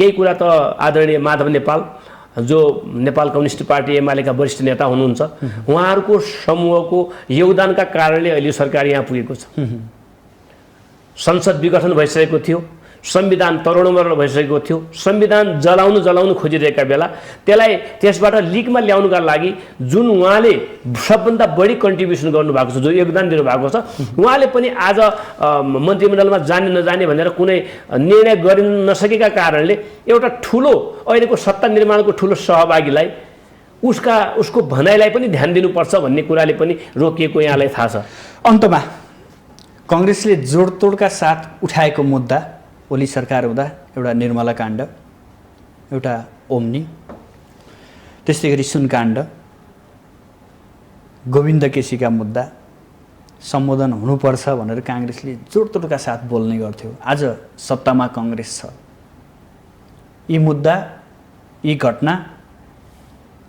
केही कुरा त आदरणीय माधव नेपाल जो नेपाल कम्युनिस्ट पार्टी एमालेका वरिष्ठ नेता हुनुहुन्छ, उहाँहरूको समूहको योगदानका कारणले अहिले सरकार यहाँ पुगेको छ। संसद विघटन भइसकेको थियो, संविधान तरोडमरोड भइसकेको थियो, संविधान जलाउनु खोजिरहेका बेला त्यसलाई त्यसबाट लिकमा ल्याउनुका लागि जुन उहाँले सबभन्दा बढी कन्ट्रिब्युसन गर्नुभएको छ, जो योगदान दिनुभएको छ, उहाँले पनि आज मन्त्रीमण्डलमा जाने नजाने भनेर कुनै निर्णय गरिन नसकेका कारणले एउटा ठुलो अहिलेको सत्ता निर्माणको ठुलो सहभागीलाई उसको भनाइलाई पनि ध्यान दिनुपर्छ भन्ने कुराले पनि रोकिएको यहाँलाई थाहा छ। अन्तमा कङ्ग्रेसले जोडतोडका साथ उठाएको मुद्दा ओली सरकार हुँदा एउटा निर्मला काण्ड, एउटा ओम्नी, त्यस्तै गरी सुनकाण्ड, गोविन्द केसीका मुद्दा सम्बोधन हुनुपर्छ भनेर काङ्ग्रेसले जोडतोडका साथ बोल्ने गर्थ्यो। आज सत्तामा कङ्ग्रेस छ, यी मुद्दा, यी घटना,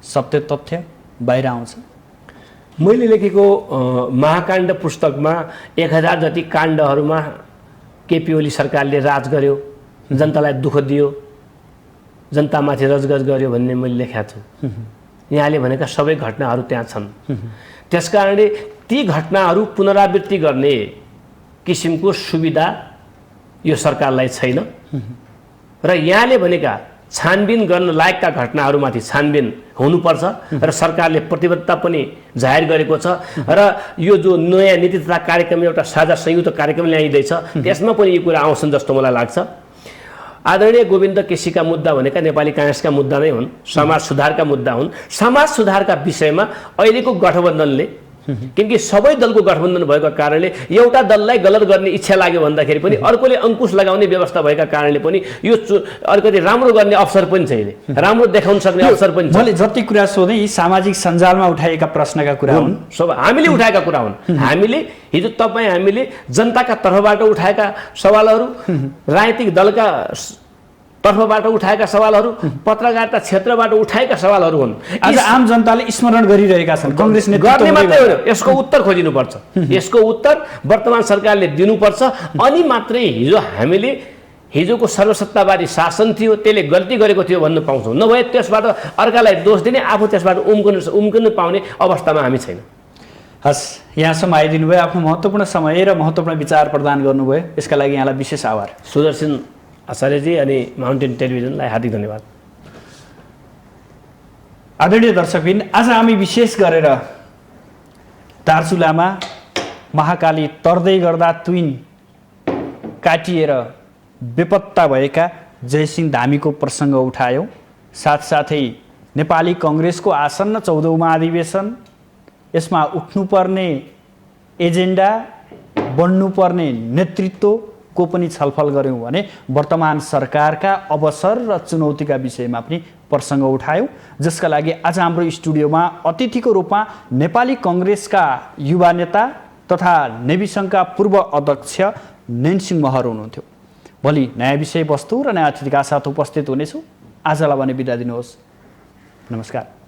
सत्य तथ्य बाहिर आउँछ। मैले लेखेको महाकाण्ड पुस्तकमा 1000 जति काण्डहरूमा केपी ओली सरकारले राज गर्यो, जनतालाई दुःख दियो, जनतामाथि रजगज गर्यो भन्ने मैले लेखेको छु। यहाँले भनेका सबै घटनाहरू त्यहाँ छन्। त्यसकारणले ती घटनाहरू पुनरावृत्ति गर्ने किसिमको सुविधा यो सरकारलाई छैन र यहाँले भनेका छानबिन गर्न लायकका घटनाहरूमाथि छानबिन हुनुपर्छ र सरकारले प्रतिबद्धता पनि जाहेर गरेको छ र यो जो नयाँ नीति तथा कार्यक्रम एउटा साझा संयुक्त कार्यक्रम ल्याइँदैछ त्यसमा पनि यो कुरा आउँछन् जस्तो मलाई लाग्छ। आदरणीय गोविन्द केसीका मुद्दा भनेका नेपाली काङ्ग्रेसका मुद्दा नै हुन्, समाज सुधारका मुद्दा हुन्। समाज सुधारका विषयमा अहिलेको गठबन्धनले, किनकि सबै दलको गठबन्धन भएको कारणले एउटा दललाई गलत गर्ने इच्छा लाग्यो भन्दाखेरि पनि अर्कोले अंकुश लगाउने व्यवस्था भएका कारणले पनि यो अलिकति राम्रो गर्ने अवसर पनि छैन, राम्रो देखाउन सक्ने अवसर पनि छैन। मैले जति कुरा सोधेँ यी सामाजिक सञ्जालमा उठाएका प्रश्नका कुरा हुन्, सब हामीले उठाएका कुरा हुन्। हामीले हिजो हामीले जनताका तर्फबाट उठाएका सवालहरू, राजनीतिक दलका तर्फबाट उठाएका सवालहरू, पत्रकारिता क्षेत्रबाट उठाएका सवालहरू हुन्। आज आम जनताले स्मरण गरिरहेका छन्। कङ्ग्रेस गर्ने मात्रै होइन, यसको उत्तर खोजिनुपर्छ, यसको उत्तर वर्तमान सरकारले दिनुपर्छ। अनि मात्रै हिजोको सर्वसत्तावादी शासन थियो, त्यसले गल्ती गरेको थियो भन्न पाउँछौँ। नभए त्यसबाट अर्कालाई दोष दिने, आफू त्यसबाट उम्कनु पाउने अवस्थामा हामी छैन। हस्, यहाँसम्म आइदिनु भयो, आफ्नो महत्त्वपूर्ण समय र महत्त्वपूर्ण विचार प्रदान गर्नुभयो, यसका लागि यहाँलाई विशेष आभार। सुदर्शन आचार्यजी अनि माउन्टेन टेलिभिजनलाई हार्दिक धन्यवाद। आदरणीय दर्शकबिन, आज हामी विशेष गरेर दार्चुलामा महाकाली तर्दै गर्दा तुइन काटिएर बेपत्ता भएका जयसिंह धामीको प्रसङ्ग उठायौँ। साथसाथै नेपाली कङ्ग्रेसको आसन्न 14औं महाधिवेशन, यसमा उठ्नुपर्ने एजेन्डा, बढ्नुपर्ने नेतृत्वको पनि छलफल गऱ्यौँ भने वर्तमान सरकारका अवसर र चुनौतीका विषयमा पनि प्रसङ्ग उठायौँ, जसका लागि आज हाम्रो स्टुडियोमा अतिथिको रूपमा नेपाली कङ्ग्रेसका युवा नेता तथा नेभी सङ्घका पूर्व अध्यक्ष नैनसिंह महर हुनुहुन्थ्यो। भोलि नयाँ विषयवस्तु र नयाँ अतिथिका साथ उपस्थित हुनेछु। आजलाई भने बिदा दिनुहोस्। नमस्कार।